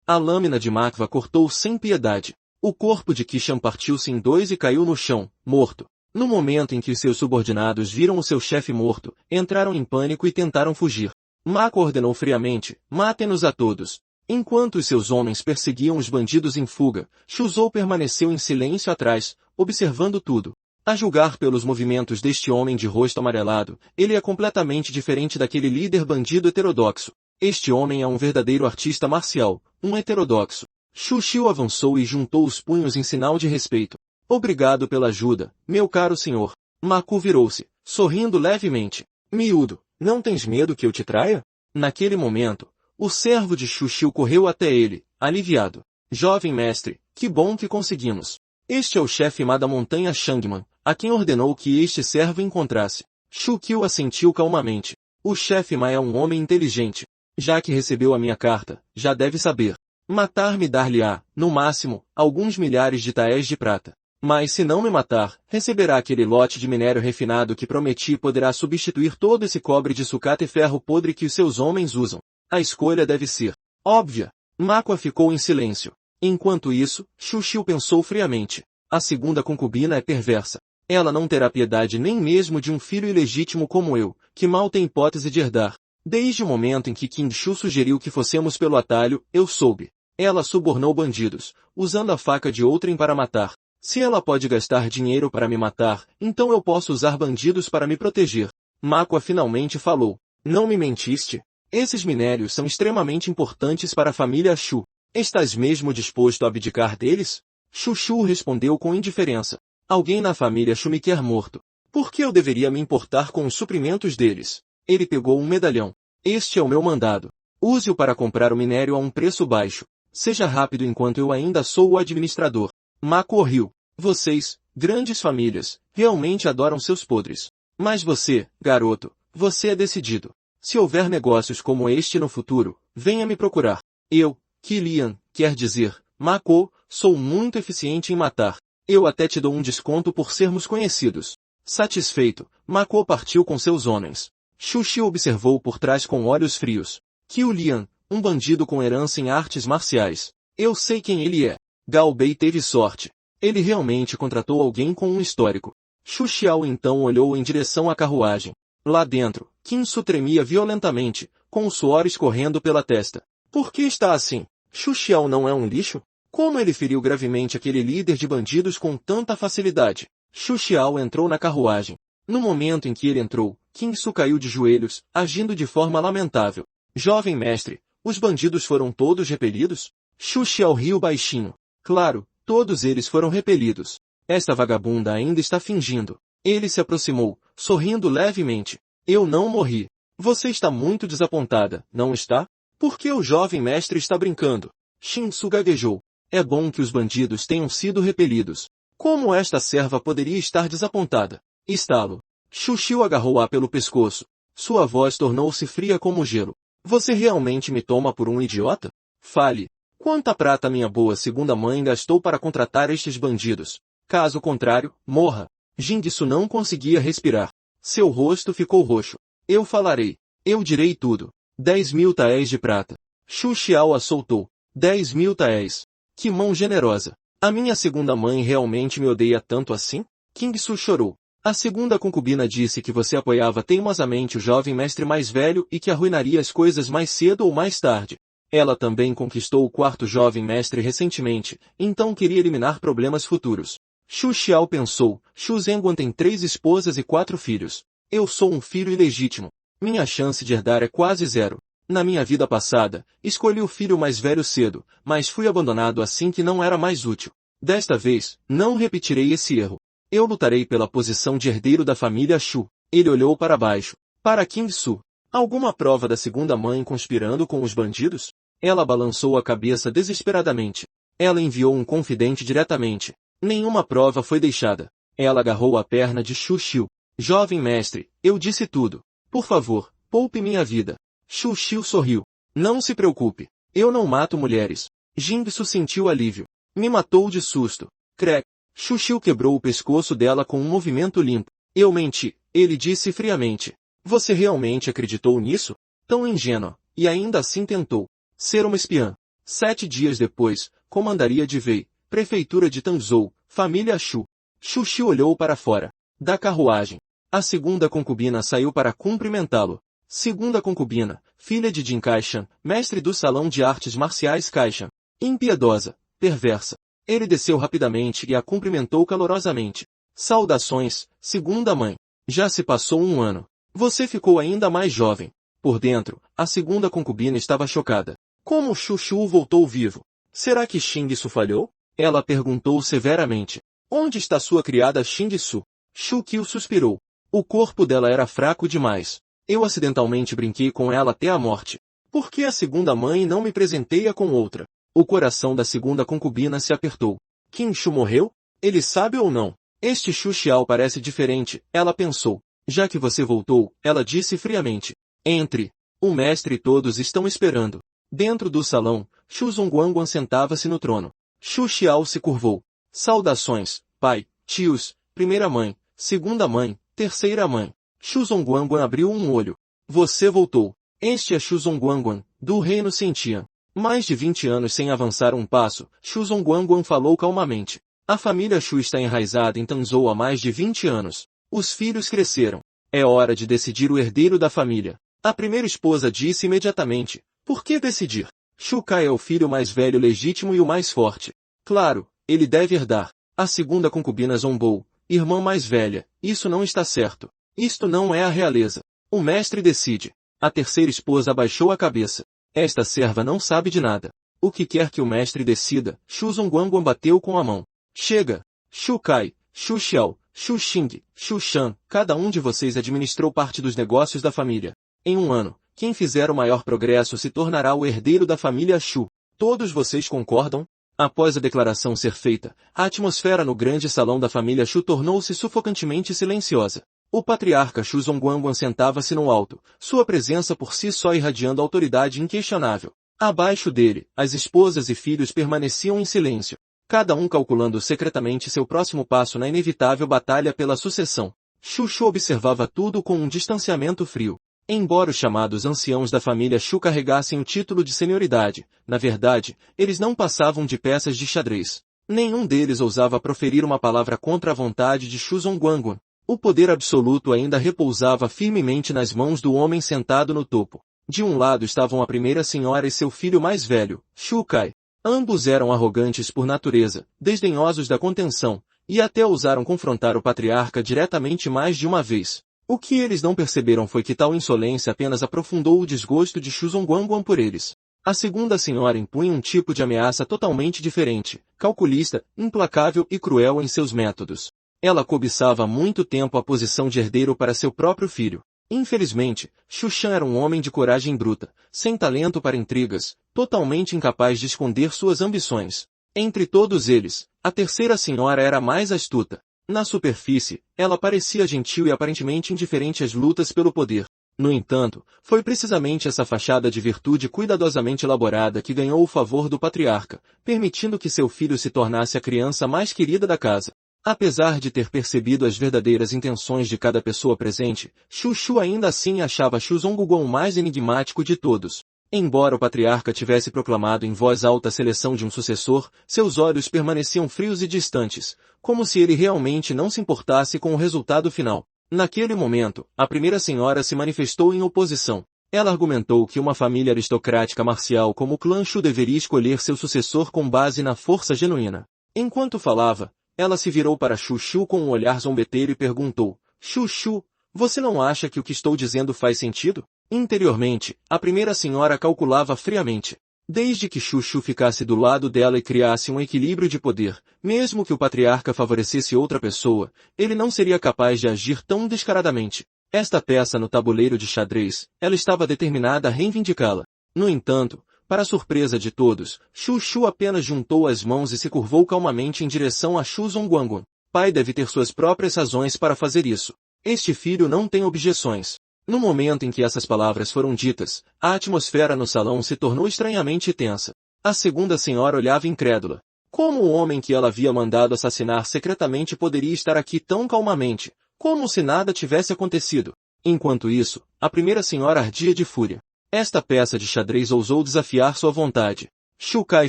A lâmina de Makwa cortou sem piedade. O corpo de Kishan partiu-se em dois e caiu no chão, morto. No momento em que seus subordinados viram o seu chefe morto, entraram em pânico e tentaram fugir. Makwa ordenou friamente, matem-nos a todos. Enquanto os seus homens perseguiam os bandidos em fuga, Shuzou permaneceu em silêncio atrás, observando tudo. A julgar pelos movimentos deste homem de rosto amarelado, ele é completamente diferente daquele líder bandido heterodoxo. Este homem é um verdadeiro artista marcial, um heterodoxo. Xuxiu avançou e juntou os punhos em sinal de respeito. Obrigado pela ajuda, meu caro senhor. Maku virou-se, sorrindo levemente. Miúdo, não tens medo que eu te traia? Naquele momento, o servo de Xuxiu correu até ele, aliviado. Jovem mestre, que bom que conseguimos. Este é o chefe Ma da montanha Shangman, a quem ordenou que este servo encontrasse. Xuqiu assentiu calmamente. O chefe Ma é um homem inteligente. Já que recebeu a minha carta, já deve saber. Matar-me dar-lhe-á, no máximo, alguns milhares de taéis de prata. Mas se não me matar, receberá aquele lote de minério refinado que prometi e poderá substituir todo esse cobre de sucata e ferro podre que os seus homens usam. A escolha deve ser óbvia. Makwa ficou em silêncio. Enquanto isso, Xuxiu pensou friamente. A segunda concubina é perversa. Ela não terá piedade nem mesmo de um filho ilegítimo como eu, que mal tem hipótese de herdar. Desde o momento em que King Shu sugeriu que fossemos pelo atalho, eu soube. Ela subornou bandidos, usando a faca de outrem para matar. Se ela pode gastar dinheiro para me matar, então eu posso usar bandidos para me proteger. Makwa finalmente falou. Não me mentiste? Esses minérios são extremamente importantes para a família Shu. Estás mesmo disposto a abdicar deles? Xuxiu respondeu com indiferença. Alguém na família Shu me quer morto. Por que eu deveria me importar com os suprimentos deles? Ele pegou um medalhão. Este é o meu mandado. Use-o para comprar o minério a um preço baixo. Seja rápido enquanto eu ainda sou o administrador. Makwa riu. Vocês, grandes famílias, realmente adoram seus podres. Mas você, garoto, você é decidido. Se houver negócios como este no futuro, venha me procurar. Eu, Kilian, quer dizer, Mako, sou muito eficiente em matar. Eu até te dou um desconto por sermos conhecidos. Satisfeito, Mako partiu com seus homens. Xuxi observou por trás com olhos frios. Kilian, um bandido com herança em artes marciais. Eu sei quem ele é. Gao Bei teve sorte. Ele realmente contratou alguém com um histórico. Xu Xiao então olhou em direção à carruagem. Lá dentro, Qin Su tremia violentamente, com o suor escorrendo pela testa. Por que está assim? Xu Xiao não é um lixo? Como ele feriu gravemente aquele líder de bandidos com tanta facilidade? Xu Xiao entrou na carruagem. No momento em que ele entrou, Qin Su caiu de joelhos, agindo de forma lamentável. Jovem mestre, os bandidos foram todos repelidos? Xu Xiao riu baixinho. Claro, todos eles foram repelidos. Esta vagabunda ainda está fingindo. Ele se aproximou, sorrindo levemente. Eu não morri. Você está muito desapontada, não está? Por que o jovem mestre está brincando? Shinsu gaguejou. É bom que os bandidos tenham sido repelidos. Como esta serva poderia estar desapontada? Estalo. Xuxiu agarrou-a pelo pescoço. Sua voz tornou-se fria como gelo. Você realmente me toma por um idiota? Fale. Quanta prata minha boa segunda mãe gastou para contratar estes bandidos. Caso contrário, morra. Jingsu não conseguia respirar. Seu rosto ficou roxo. Eu falarei. Eu direi tudo. 10.000 taéis de prata. Xu Xiao a soltou. 10.000 taéis. Que mão generosa. A minha segunda mãe realmente me odeia tanto assim? Kingsu chorou. A segunda concubina disse que você apoiava teimosamente o jovem mestre mais velho e que arruinaria as coisas mais cedo ou mais tarde. Ela também conquistou o quarto jovem mestre recentemente, então queria eliminar problemas futuros. Xu Xiao pensou, Xu Zhenguan tem 3 esposas e 4 filhos. Eu sou um filho ilegítimo. Minha chance de herdar é quase zero. Na minha vida passada, escolhi o filho mais velho cedo, mas fui abandonado assim que não era mais útil. Desta vez, não repetirei esse erro. Eu lutarei pela posição de herdeiro da família Xu. Ele olhou para baixo. Para Kingsu. Alguma prova da segunda mãe conspirando com os bandidos? Ela balançou a cabeça desesperadamente. Ela enviou um confidente diretamente. Nenhuma prova foi deixada. Ela agarrou a perna de Xu Xiu. Jovem mestre, eu disse tudo. Por favor, poupe minha vida. Xu Xiu sorriu. Não se preocupe. Eu não mato mulheres. Jingsu sentiu alívio. Me matou de susto. Crack. Xu Xiu quebrou o pescoço dela com um movimento limpo. Eu menti, ele disse friamente. Você realmente acreditou nisso? Tão ingênua, e ainda assim tentou ser uma espiã. 7 dias depois, comandaria de Wei, prefeitura de Tanzhou, família Xu. Xu Xiu olhou para fora da carruagem. A segunda concubina saiu para cumprimentá-lo. Segunda concubina, filha de Jin Caishan, mestre do salão de artes marciais Caishan. Impiedosa, perversa. Ele desceu rapidamente e a cumprimentou calorosamente. Saudações, segunda mãe. Já se passou um ano. Você ficou ainda mais jovem. Por dentro, a segunda concubina estava chocada. Como Xu Xiu voltou vivo? Será que Xingsu falhou? Ela perguntou severamente. Onde está sua criada Xingsu? Xu Qiu suspirou. O corpo dela era fraco demais. Eu acidentalmente brinquei com ela até a morte. Por que a segunda mãe não me presenteia com outra? O coração da segunda concubina se apertou. Qin Shu morreu? Ele sabe ou não? Este Xu Xiao parece diferente, ela pensou. Já que você voltou, ela disse friamente. Entre. O mestre e todos estão esperando. Dentro do salão, Xu Zongguangguan sentava-se no trono. Xu Xiao se curvou. Saudações, pai, tios, primeira mãe, segunda mãe, terceira mãe. Xu Zongguangguan abriu um olho. Você voltou. Este é Xu Zongguangguan, do reino Sentian. Mais de 20 anos sem avançar um passo, Xu Zongguangguan falou calmamente. A família Xu está enraizada em Tanzhou há mais de 20 anos. Os filhos cresceram. É hora de decidir o herdeiro da família. A primeira esposa disse imediatamente. Por que decidir? Xu Kai é o filho mais velho legítimo e o mais forte. Claro, ele deve herdar. A segunda concubina zombou. Irmã mais velha, isso não está certo. Isto não é a realeza. O mestre decide. A terceira esposa abaixou a cabeça. Esta serva não sabe de nada. O que quer que o mestre decida, Xu Zongguangguan bateu com a mão. Chega! Xu Kai, Xu Xiao, Xu Xing, Xu Shan, cada um de vocês administrou parte dos negócios da família. Em um ano, quem fizer o maior progresso se tornará o herdeiro da família Xu. Todos vocês concordam? Após a declaração ser feita, a atmosfera no grande salão da família Xu tornou-se sufocantemente silenciosa. O patriarca Xu Zongguangguan sentava-se no alto, sua presença por si só irradiando autoridade inquestionável. Abaixo dele, as esposas e filhos permaneciam em silêncio, cada um calculando secretamente seu próximo passo na inevitável batalha pela sucessão. Xu Shu observava tudo com um distanciamento frio. Embora os chamados anciãos da família Xu carregassem o título de senioridade, na verdade, eles não passavam de peças de xadrez. Nenhum deles ousava proferir uma palavra contra a vontade de Xu Zongguangguan. O poder absoluto ainda repousava firmemente nas mãos do homem sentado no topo. De um lado estavam a primeira senhora e seu filho mais velho, Xu Kai. Ambos eram arrogantes por natureza, desdenhosos da contenção, e até ousaram confrontar o patriarca diretamente mais de uma vez. O que eles não perceberam foi que tal insolência apenas aprofundou o desgosto de Xu Zongguangguan por eles. A segunda senhora impunha um tipo de ameaça totalmente diferente, calculista, implacável e cruel em seus métodos. Ela cobiçava há muito tempo a posição de herdeiro para seu próprio filho. Infelizmente, Xu Shan era um homem de coragem bruta, sem talento para intrigas, totalmente incapaz de esconder suas ambições. Entre todos eles, a terceira senhora era a mais astuta. Na superfície, ela parecia gentil e aparentemente indiferente às lutas pelo poder. No entanto, foi precisamente essa fachada de virtude cuidadosamente elaborada que ganhou o favor do patriarca, permitindo que seu filho se tornasse a criança mais querida da casa. Apesar de ter percebido as verdadeiras intenções de cada pessoa presente, Chuchu ainda assim achava Shuzongguan o mais enigmático de todos. Embora o patriarca tivesse proclamado em voz alta a seleção de um sucessor, seus olhos permaneciam frios e distantes, como se ele realmente não se importasse com o resultado final. Naquele momento, a primeira senhora se manifestou em oposição. Ela argumentou que uma família aristocrática marcial como o clã Shu deveria escolher seu sucessor com base na força genuína. Enquanto falava, ela se virou para Chuchu com um olhar zombeteiro e perguntou, Chuchu, você não acha que o que estou dizendo faz sentido? Interiormente, a primeira senhora calculava friamente. Desde que Chuchu ficasse do lado dela e criasse um equilíbrio de poder, mesmo que o patriarca favorecesse outra pessoa, ele não seria capaz de agir tão descaradamente. Esta peça no tabuleiro de xadrez, ela estava determinada a reivindicá-la. No entanto, para a surpresa de todos, Chuchu apenas juntou as mãos e se curvou calmamente em direção a Shuzongguan. Pai deve ter suas próprias razões para fazer isso. Este filho não tem objeções. No momento em que essas palavras foram ditas, a atmosfera no salão se tornou estranhamente tensa. A segunda senhora olhava incrédula. Como o homem que ela havia mandado assassinar secretamente poderia estar aqui tão calmamente, como se nada tivesse acontecido? Enquanto isso, a primeira senhora ardia de fúria. Esta peça de xadrez ousou desafiar sua vontade. Shu Kai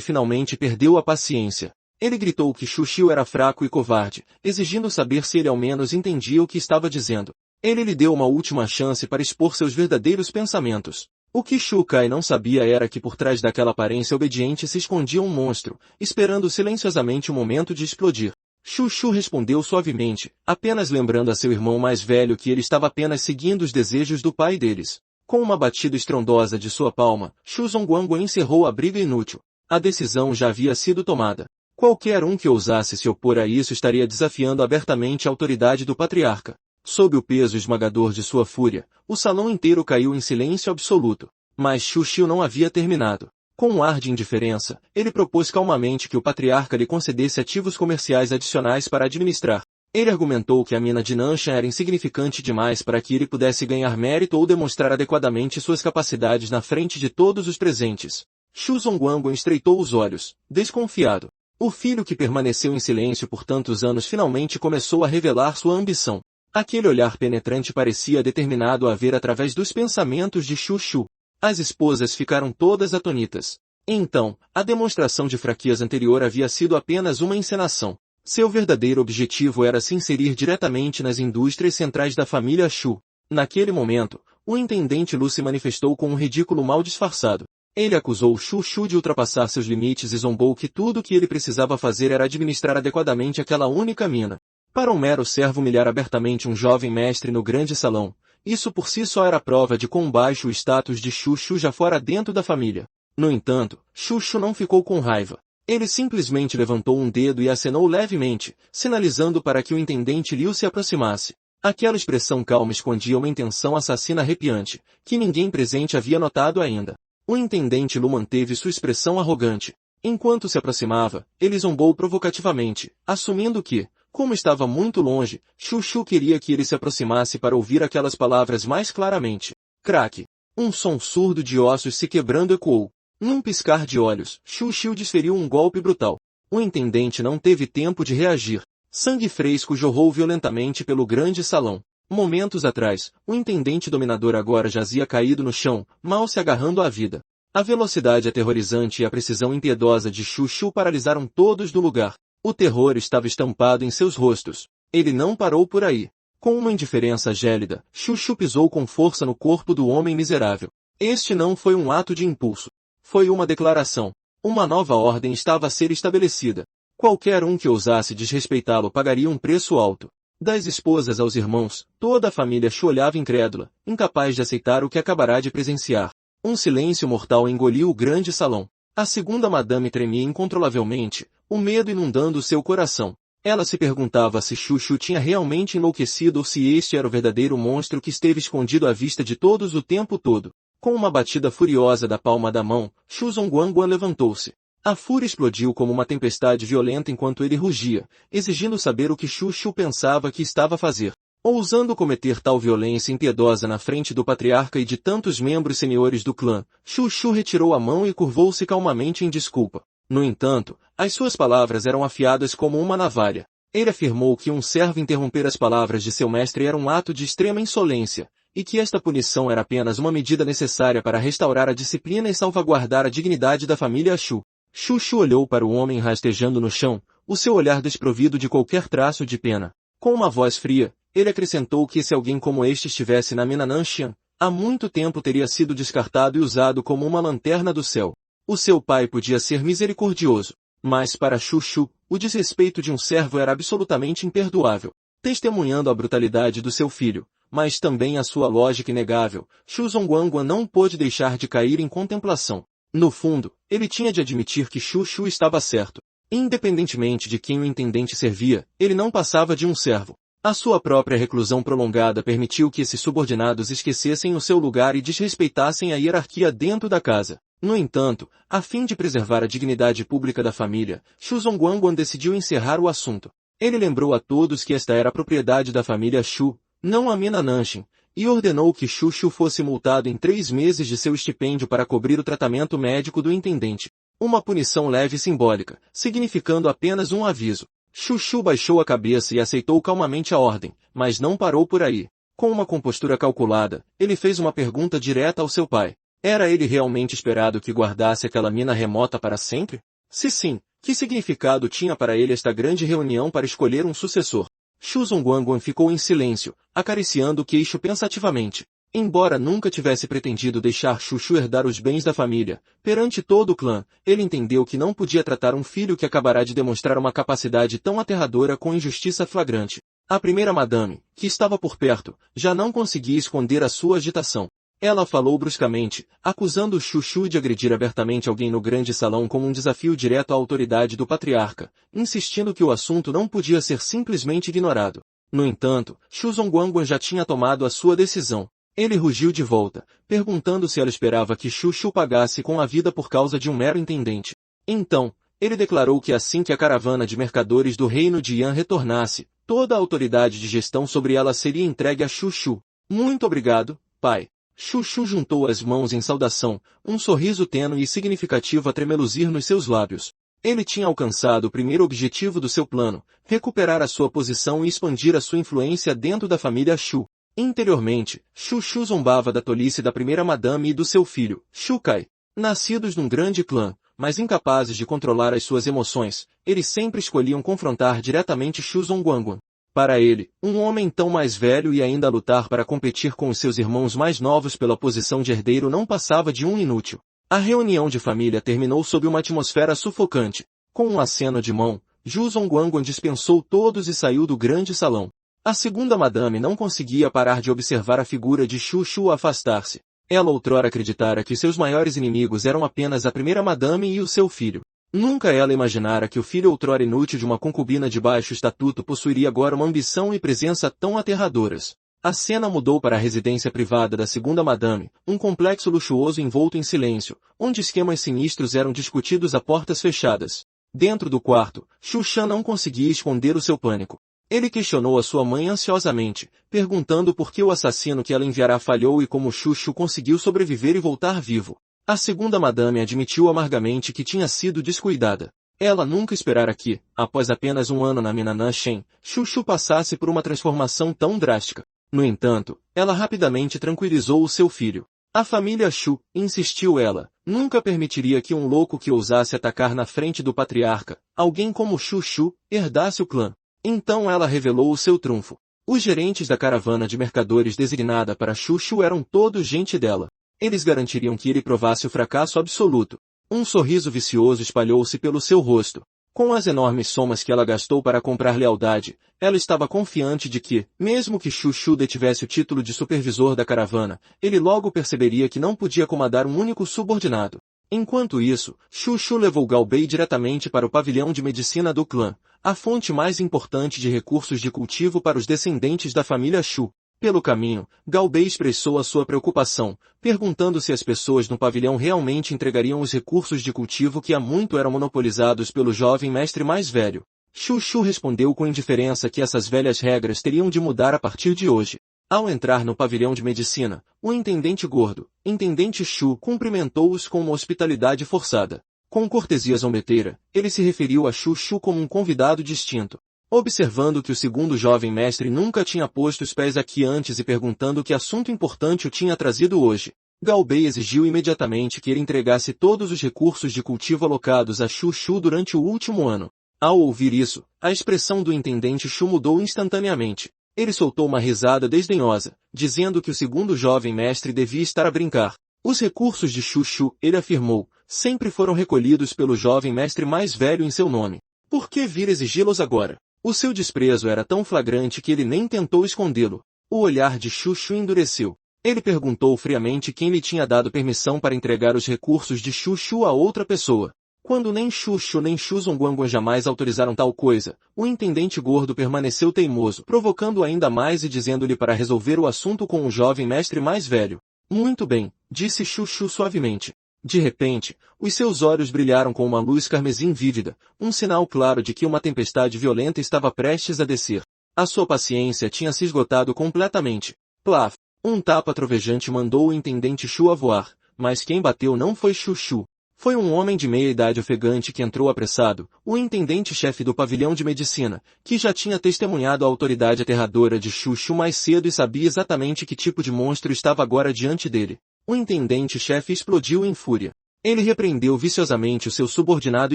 finalmente perdeu a paciência. Ele gritou que Shu Xiu era fraco e covarde, exigindo saber se ele ao menos entendia o que estava dizendo. Ele lhe deu uma última chance para expor seus verdadeiros pensamentos. O que Shu Kai não sabia era que por trás daquela aparência obediente se escondia um monstro, esperando silenciosamente o momento de explodir. Chuchu respondeu suavemente, apenas lembrando a seu irmão mais velho que ele estava apenas seguindo os desejos do pai deles. Com uma batida estrondosa de sua palma, Shuzongguan encerrou a briga inútil. A decisão já havia sido tomada. Qualquer um que ousasse se opor a isso estaria desafiando abertamente a autoridade do patriarca. Sob o peso esmagador de sua fúria, o salão inteiro caiu em silêncio absoluto. Mas Shu Xiu não havia terminado. Com um ar de indiferença, ele propôs calmamente que o patriarca lhe concedesse ativos comerciais adicionais para administrar. Ele argumentou que a mina de Nanshan era insignificante demais para que ele pudesse ganhar mérito ou demonstrar adequadamente suas capacidades na frente de todos os presentes. Shuzongguan estreitou os olhos, desconfiado. O filho que permaneceu em silêncio por tantos anos finalmente começou a revelar sua ambição. Aquele olhar penetrante parecia determinado a ver através dos pensamentos de Chuchu. As esposas ficaram todas atônitas. Então, a demonstração de fraqueza anterior havia sido apenas uma encenação. Seu verdadeiro objetivo era se inserir diretamente nas indústrias centrais da família Shu. Naquele momento, o intendente Lu se manifestou com um ridículo mal disfarçado. Ele acusou Chuchu de ultrapassar seus limites e zombou que tudo o que ele precisava fazer era administrar adequadamente aquela única mina. Para um mero servo humilhar abertamente um jovem mestre no grande salão, isso por si só era prova de quão baixo o status de Chuchu já fora dentro da família. No entanto, Chuchu não ficou com raiva. Ele simplesmente levantou um dedo e acenou levemente, sinalizando para que o intendente Liu se aproximasse. Aquela expressão calma escondia uma intenção assassina arrepiante, que ninguém presente havia notado ainda. O intendente Lu manteve sua expressão arrogante. Enquanto se aproximava, ele zombou provocativamente, assumindo que, como estava muito longe, Chuchu queria que ele se aproximasse para ouvir aquelas palavras mais claramente. Craque! Um som surdo de ossos se quebrando ecoou. Num piscar de olhos, Chuchu desferiu um golpe brutal. O intendente não teve tempo de reagir. Sangue fresco jorrou violentamente pelo grande salão. Momentos atrás, o intendente dominador agora jazia caído no chão, mal se agarrando à vida. A velocidade aterrorizante e a precisão impiedosa de Chuchu paralisaram todos do lugar. O terror estava estampado em seus rostos. Ele não parou por aí. Com uma indiferença gélida, Chuchu pisou com força no corpo do homem miserável. Este não foi um ato de impulso. Foi uma declaração. Uma nova ordem estava a ser estabelecida. Qualquer um que ousasse desrespeitá-lo pagaria um preço alto. Das esposas aos irmãos, toda a família Shu olhava incrédula, incapaz de aceitar o que acabará de presenciar. Um silêncio mortal engoliu o grande salão. A segunda madame tremia incontrolavelmente, o medo inundando seu coração. Ela se perguntava se Chuchu tinha realmente enlouquecido ou se este era o verdadeiro monstro que esteve escondido à vista de todos o tempo todo. Com uma batida furiosa da palma da mão, Shuzongguan levantou-se. A fúria explodiu como uma tempestade violenta enquanto ele rugia, exigindo saber o que Chuchu pensava que estava a fazer. Ousando cometer tal violência impiedosa na frente do patriarca e de tantos membros seniores do clã, Shu retirou a mão e curvou-se calmamente em desculpa. No entanto, as suas palavras eram afiadas como uma navalha. Ele afirmou que um servo interromper as palavras de seu mestre era um ato de extrema insolência, e que esta punição era apenas uma medida necessária para restaurar a disciplina e salvaguardar a dignidade da família Shu. Shu olhou para o homem rastejando no chão, o seu olhar desprovido de qualquer traço de pena. Com uma voz fria, ele acrescentou que se alguém como este estivesse na mina Nanshan, há muito tempo teria sido descartado e usado como uma lanterna do céu. O seu pai podia ser misericordioso, mas para Shu, o desrespeito de um servo era absolutamente imperdoável. Testemunhando a brutalidade do seu filho, mas também a sua lógica inegável, Shu Zongguangguan não pôde deixar de cair em contemplação. No fundo, ele tinha de admitir que Shu estava certo. Independentemente de quem o intendente servia, ele não passava de um servo. A sua própria reclusão prolongada permitiu que esses subordinados esquecessem o seu lugar e desrespeitassem a hierarquia dentro da casa. No entanto, a fim de preservar a dignidade pública da família, Shu Zongguangguan decidiu encerrar o assunto. Ele lembrou a todos que esta era a propriedade da família Shu, não a mina Nanshan, e ordenou que Shu fosse multado em 3 meses de seu estipêndio para cobrir o tratamento médico do intendente. Uma punição leve e simbólica, significando apenas um aviso. Shu baixou a cabeça e aceitou calmamente a ordem, mas não parou por aí. Com uma compostura calculada, ele fez uma pergunta direta ao seu pai. Era ele realmente esperado que guardasse aquela mina remota para sempre? Se sim, que significado tinha para ele esta grande reunião para escolher um sucessor? Shu Zongguangguan ficou em silêncio, acariciando o queixo pensativamente. Embora nunca tivesse pretendido deixar Shu herdar os bens da família, perante todo o clã, ele entendeu que não podia tratar um filho que acabará de demonstrar uma capacidade tão aterradora com injustiça flagrante. A primeira madame, que estava por perto, já não conseguia esconder a sua agitação. Ela falou bruscamente, acusando Shu de agredir abertamente alguém no grande salão como um desafio direto à autoridade do patriarca, insistindo que o assunto não podia ser simplesmente ignorado. No entanto, Shu Zongguangguan já tinha tomado a sua decisão. Ele rugiu de volta, perguntando se ela esperava que Shu pagasse com a vida por causa de um mero intendente. Então, ele declarou que assim que a caravana de mercadores do reino de Yan retornasse, toda a autoridade de gestão sobre ela seria entregue a Shu. Muito obrigado, pai. Shu juntou as mãos em saudação, um sorriso tênue e significativo a tremeluzir nos seus lábios. Ele tinha alcançado o primeiro objetivo do seu plano, recuperar a sua posição e expandir a sua influência dentro da família Shu. Interiormente, Shu zombava da tolice da primeira madame e do seu filho, Shu Kai. Nascidos num grande clã, mas incapazes de controlar as suas emoções, eles sempre escolhiam confrontar diretamente Shu Zongguangguan. Para ele, um homem tão mais velho e ainda a lutar para competir com os seus irmãos mais novos pela posição de herdeiro não passava de um inútil. A reunião de família terminou sob uma atmosfera sufocante. Com um aceno de mão, Shu Zongguangguan dispensou todos e saiu do grande salão. A segunda madame não conseguia parar de observar a figura de Shu afastar-se. Ela outrora acreditara que seus maiores inimigos eram apenas a primeira madame e o seu filho. Nunca ela imaginara que o filho outrora inútil de uma concubina de baixo estatuto possuiria agora uma ambição e presença tão aterradoras. A cena mudou para a residência privada da segunda madame, um complexo luxuoso envolto em silêncio, onde esquemas sinistros eram discutidos a portas fechadas. Dentro do quarto, Shu não conseguia esconder o seu pânico. Ele questionou a sua mãe ansiosamente, perguntando por que o assassino que ela enviara falhou e como Shu conseguiu sobreviver e voltar vivo. A segunda madame admitiu amargamente que tinha sido descuidada. Ela nunca esperara que, após apenas um ano na mina Nanshan, Shu passasse por uma transformação tão drástica. No entanto, ela rapidamente tranquilizou o seu filho. A família Shu, insistiu ela, nunca permitiria que um louco que ousasse atacar na frente do patriarca, alguém como Shu, herdasse o clã. Então ela revelou o seu trunfo. Os gerentes da caravana de mercadores designada para Shu eram todos gente dela. Eles garantiriam que ele provasse o fracasso absoluto. Um sorriso vicioso espalhou-se pelo seu rosto. Com as enormes somas que ela gastou para comprar lealdade, ela estava confiante de que, mesmo que Shu detivesse o título de supervisor da caravana, ele logo perceberia que não podia comandar um único subordinado. Enquanto isso, Shu levou Gao Bei diretamente para o pavilhão de medicina do clã, a fonte mais importante de recursos de cultivo para os descendentes da família Shu. Pelo caminho, Gao Bei expressou a sua preocupação, perguntando se as pessoas no pavilhão realmente entregariam os recursos de cultivo que há muito eram monopolizados pelo jovem mestre mais velho. Chuchu respondeu com indiferença que essas velhas regras teriam de mudar a partir de hoje. Ao entrar no pavilhão de medicina, o intendente gordo, intendente Chu, cumprimentou-os com uma hospitalidade forçada. Com cortesia zombeteira, ele se referiu a Chuchu como um convidado distinto. Observando que o segundo jovem mestre nunca tinha posto os pés aqui antes e perguntando que assunto importante o tinha trazido hoje, Galbei exigiu imediatamente que ele entregasse todos os recursos de cultivo alocados a Chuchu durante o último ano. Ao ouvir isso, a expressão do intendente Chu mudou instantaneamente. Ele soltou uma risada desdenhosa, dizendo que o segundo jovem mestre devia estar a brincar. Os recursos de Chuchu, ele afirmou, sempre foram recolhidos pelo jovem mestre mais velho em seu nome. Por que vir exigi-los agora? O seu desprezo era tão flagrante que ele nem tentou escondê-lo. O olhar de Chuchu endureceu. Ele perguntou friamente quem lhe tinha dado permissão para entregar os recursos de Chuchu a outra pessoa. Quando nem Chuchu nem Xuzonguanguan jamais autorizaram tal coisa, o intendente gordo permaneceu teimoso, provocando ainda mais e dizendo-lhe para resolver o assunto com o jovem mestre mais velho. Muito bem, disse Chuchu suavemente. De repente, os seus olhos brilharam com uma luz carmesim vívida, um sinal claro de que uma tempestade violenta estava prestes a descer. A sua paciência tinha se esgotado completamente. Plaf! Um tapa trovejante mandou o intendente Chu a voar, mas quem bateu não foi Chuchu. Foi um homem de meia-idade ofegante que entrou apressado, o intendente-chefe do pavilhão de medicina, que já tinha testemunhado a autoridade aterradora de Chuchu mais cedo e sabia exatamente que tipo de monstro estava agora diante dele. O intendente-chefe explodiu em fúria. Ele repreendeu viciosamente o seu subordinado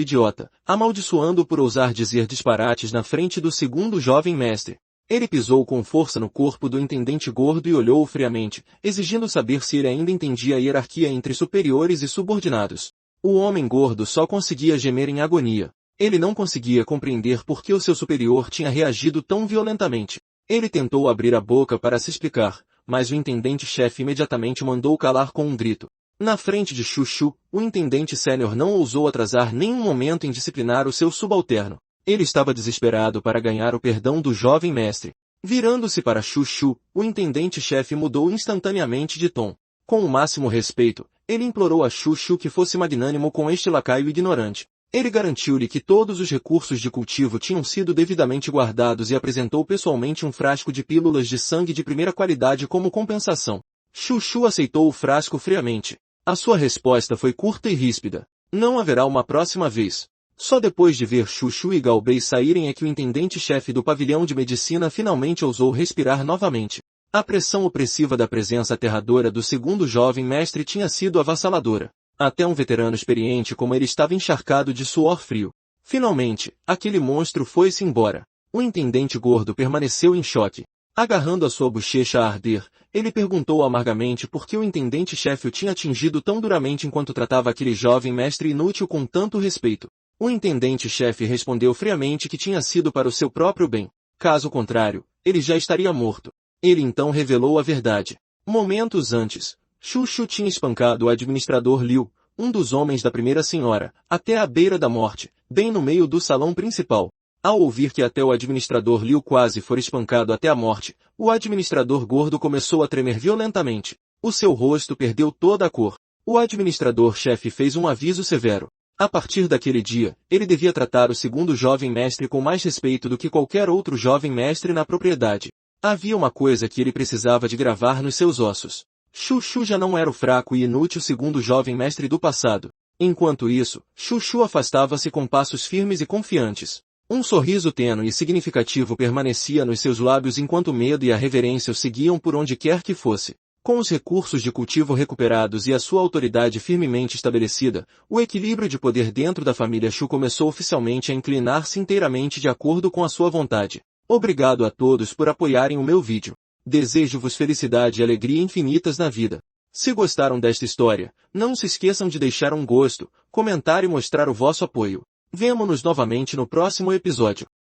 idiota, amaldiçoando-o por ousar dizer disparates na frente do segundo jovem mestre. Ele pisou com força no corpo do intendente gordo e olhou-o friamente, exigindo saber se ele ainda entendia a hierarquia entre superiores e subordinados. O homem gordo só conseguia gemer em agonia. Ele não conseguia compreender por que o seu superior tinha reagido tão violentamente. Ele tentou abrir a boca para se explicar, mas o intendente-chefe imediatamente mandou calar com um grito. Na frente de Chuchu, o intendente sênior não ousou atrasar nenhum momento em disciplinar o seu subalterno. Ele estava desesperado para ganhar o perdão do jovem mestre. Virando-se para Chuchu, o intendente-chefe mudou instantaneamente de tom. Com o máximo respeito, ele implorou a Chuchu que fosse magnânimo com este lacaio ignorante. Ele garantiu-lhe que todos os recursos de cultivo tinham sido devidamente guardados e apresentou pessoalmente um frasco de pílulas de sangue de primeira qualidade como compensação. Chuchu aceitou o frasco friamente. A sua resposta foi curta e ríspida. Não haverá uma próxima vez. Só depois de ver Chuchu e Galbei saírem é que o intendente-chefe do pavilhão de medicina finalmente ousou respirar novamente. A pressão opressiva da presença aterradora do segundo jovem mestre tinha sido avassaladora. Até um veterano experiente como ele estava encharcado de suor frio. Finalmente, aquele monstro foi-se embora. O intendente gordo permaneceu em choque. Agarrando a sua bochecha a arder, ele perguntou amargamente por que o intendente-chefe o tinha atingido tão duramente enquanto tratava aquele jovem mestre inútil com tanto respeito. O intendente-chefe respondeu friamente que tinha sido para o seu próprio bem. Caso contrário, ele já estaria morto. Ele então revelou a verdade. Momentos antes, Chuchu tinha espancado o administrador Liu, um dos homens da primeira senhora, até à beira da morte, bem no meio do salão principal. Ao ouvir que até o administrador Liu quase fora espancado até a morte, o administrador gordo começou a tremer violentamente. O seu rosto perdeu toda a cor. O administrador-chefe fez um aviso severo. A partir daquele dia, ele devia tratar o segundo jovem mestre com mais respeito do que qualquer outro jovem mestre na propriedade. Havia uma coisa que ele precisava de gravar nos seus ossos. Chuchu já não era o fraco e inútil segundo jovem mestre do passado. Enquanto isso, Chuchu afastava-se com passos firmes e confiantes. Um sorriso tênue e significativo permanecia nos seus lábios enquanto o medo e a reverência o seguiam por onde quer que fosse. Com os recursos de cultivo recuperados e a sua autoridade firmemente estabelecida, o equilíbrio de poder dentro da família Chu começou oficialmente a inclinar-se inteiramente de acordo com a sua vontade. Obrigado a todos por apoiarem o meu vídeo. Desejo-vos felicidade e alegria infinitas na vida. Se gostaram desta história, não se esqueçam de deixar um gosto, comentar e mostrar o vosso apoio. Vemo-nos novamente no próximo episódio.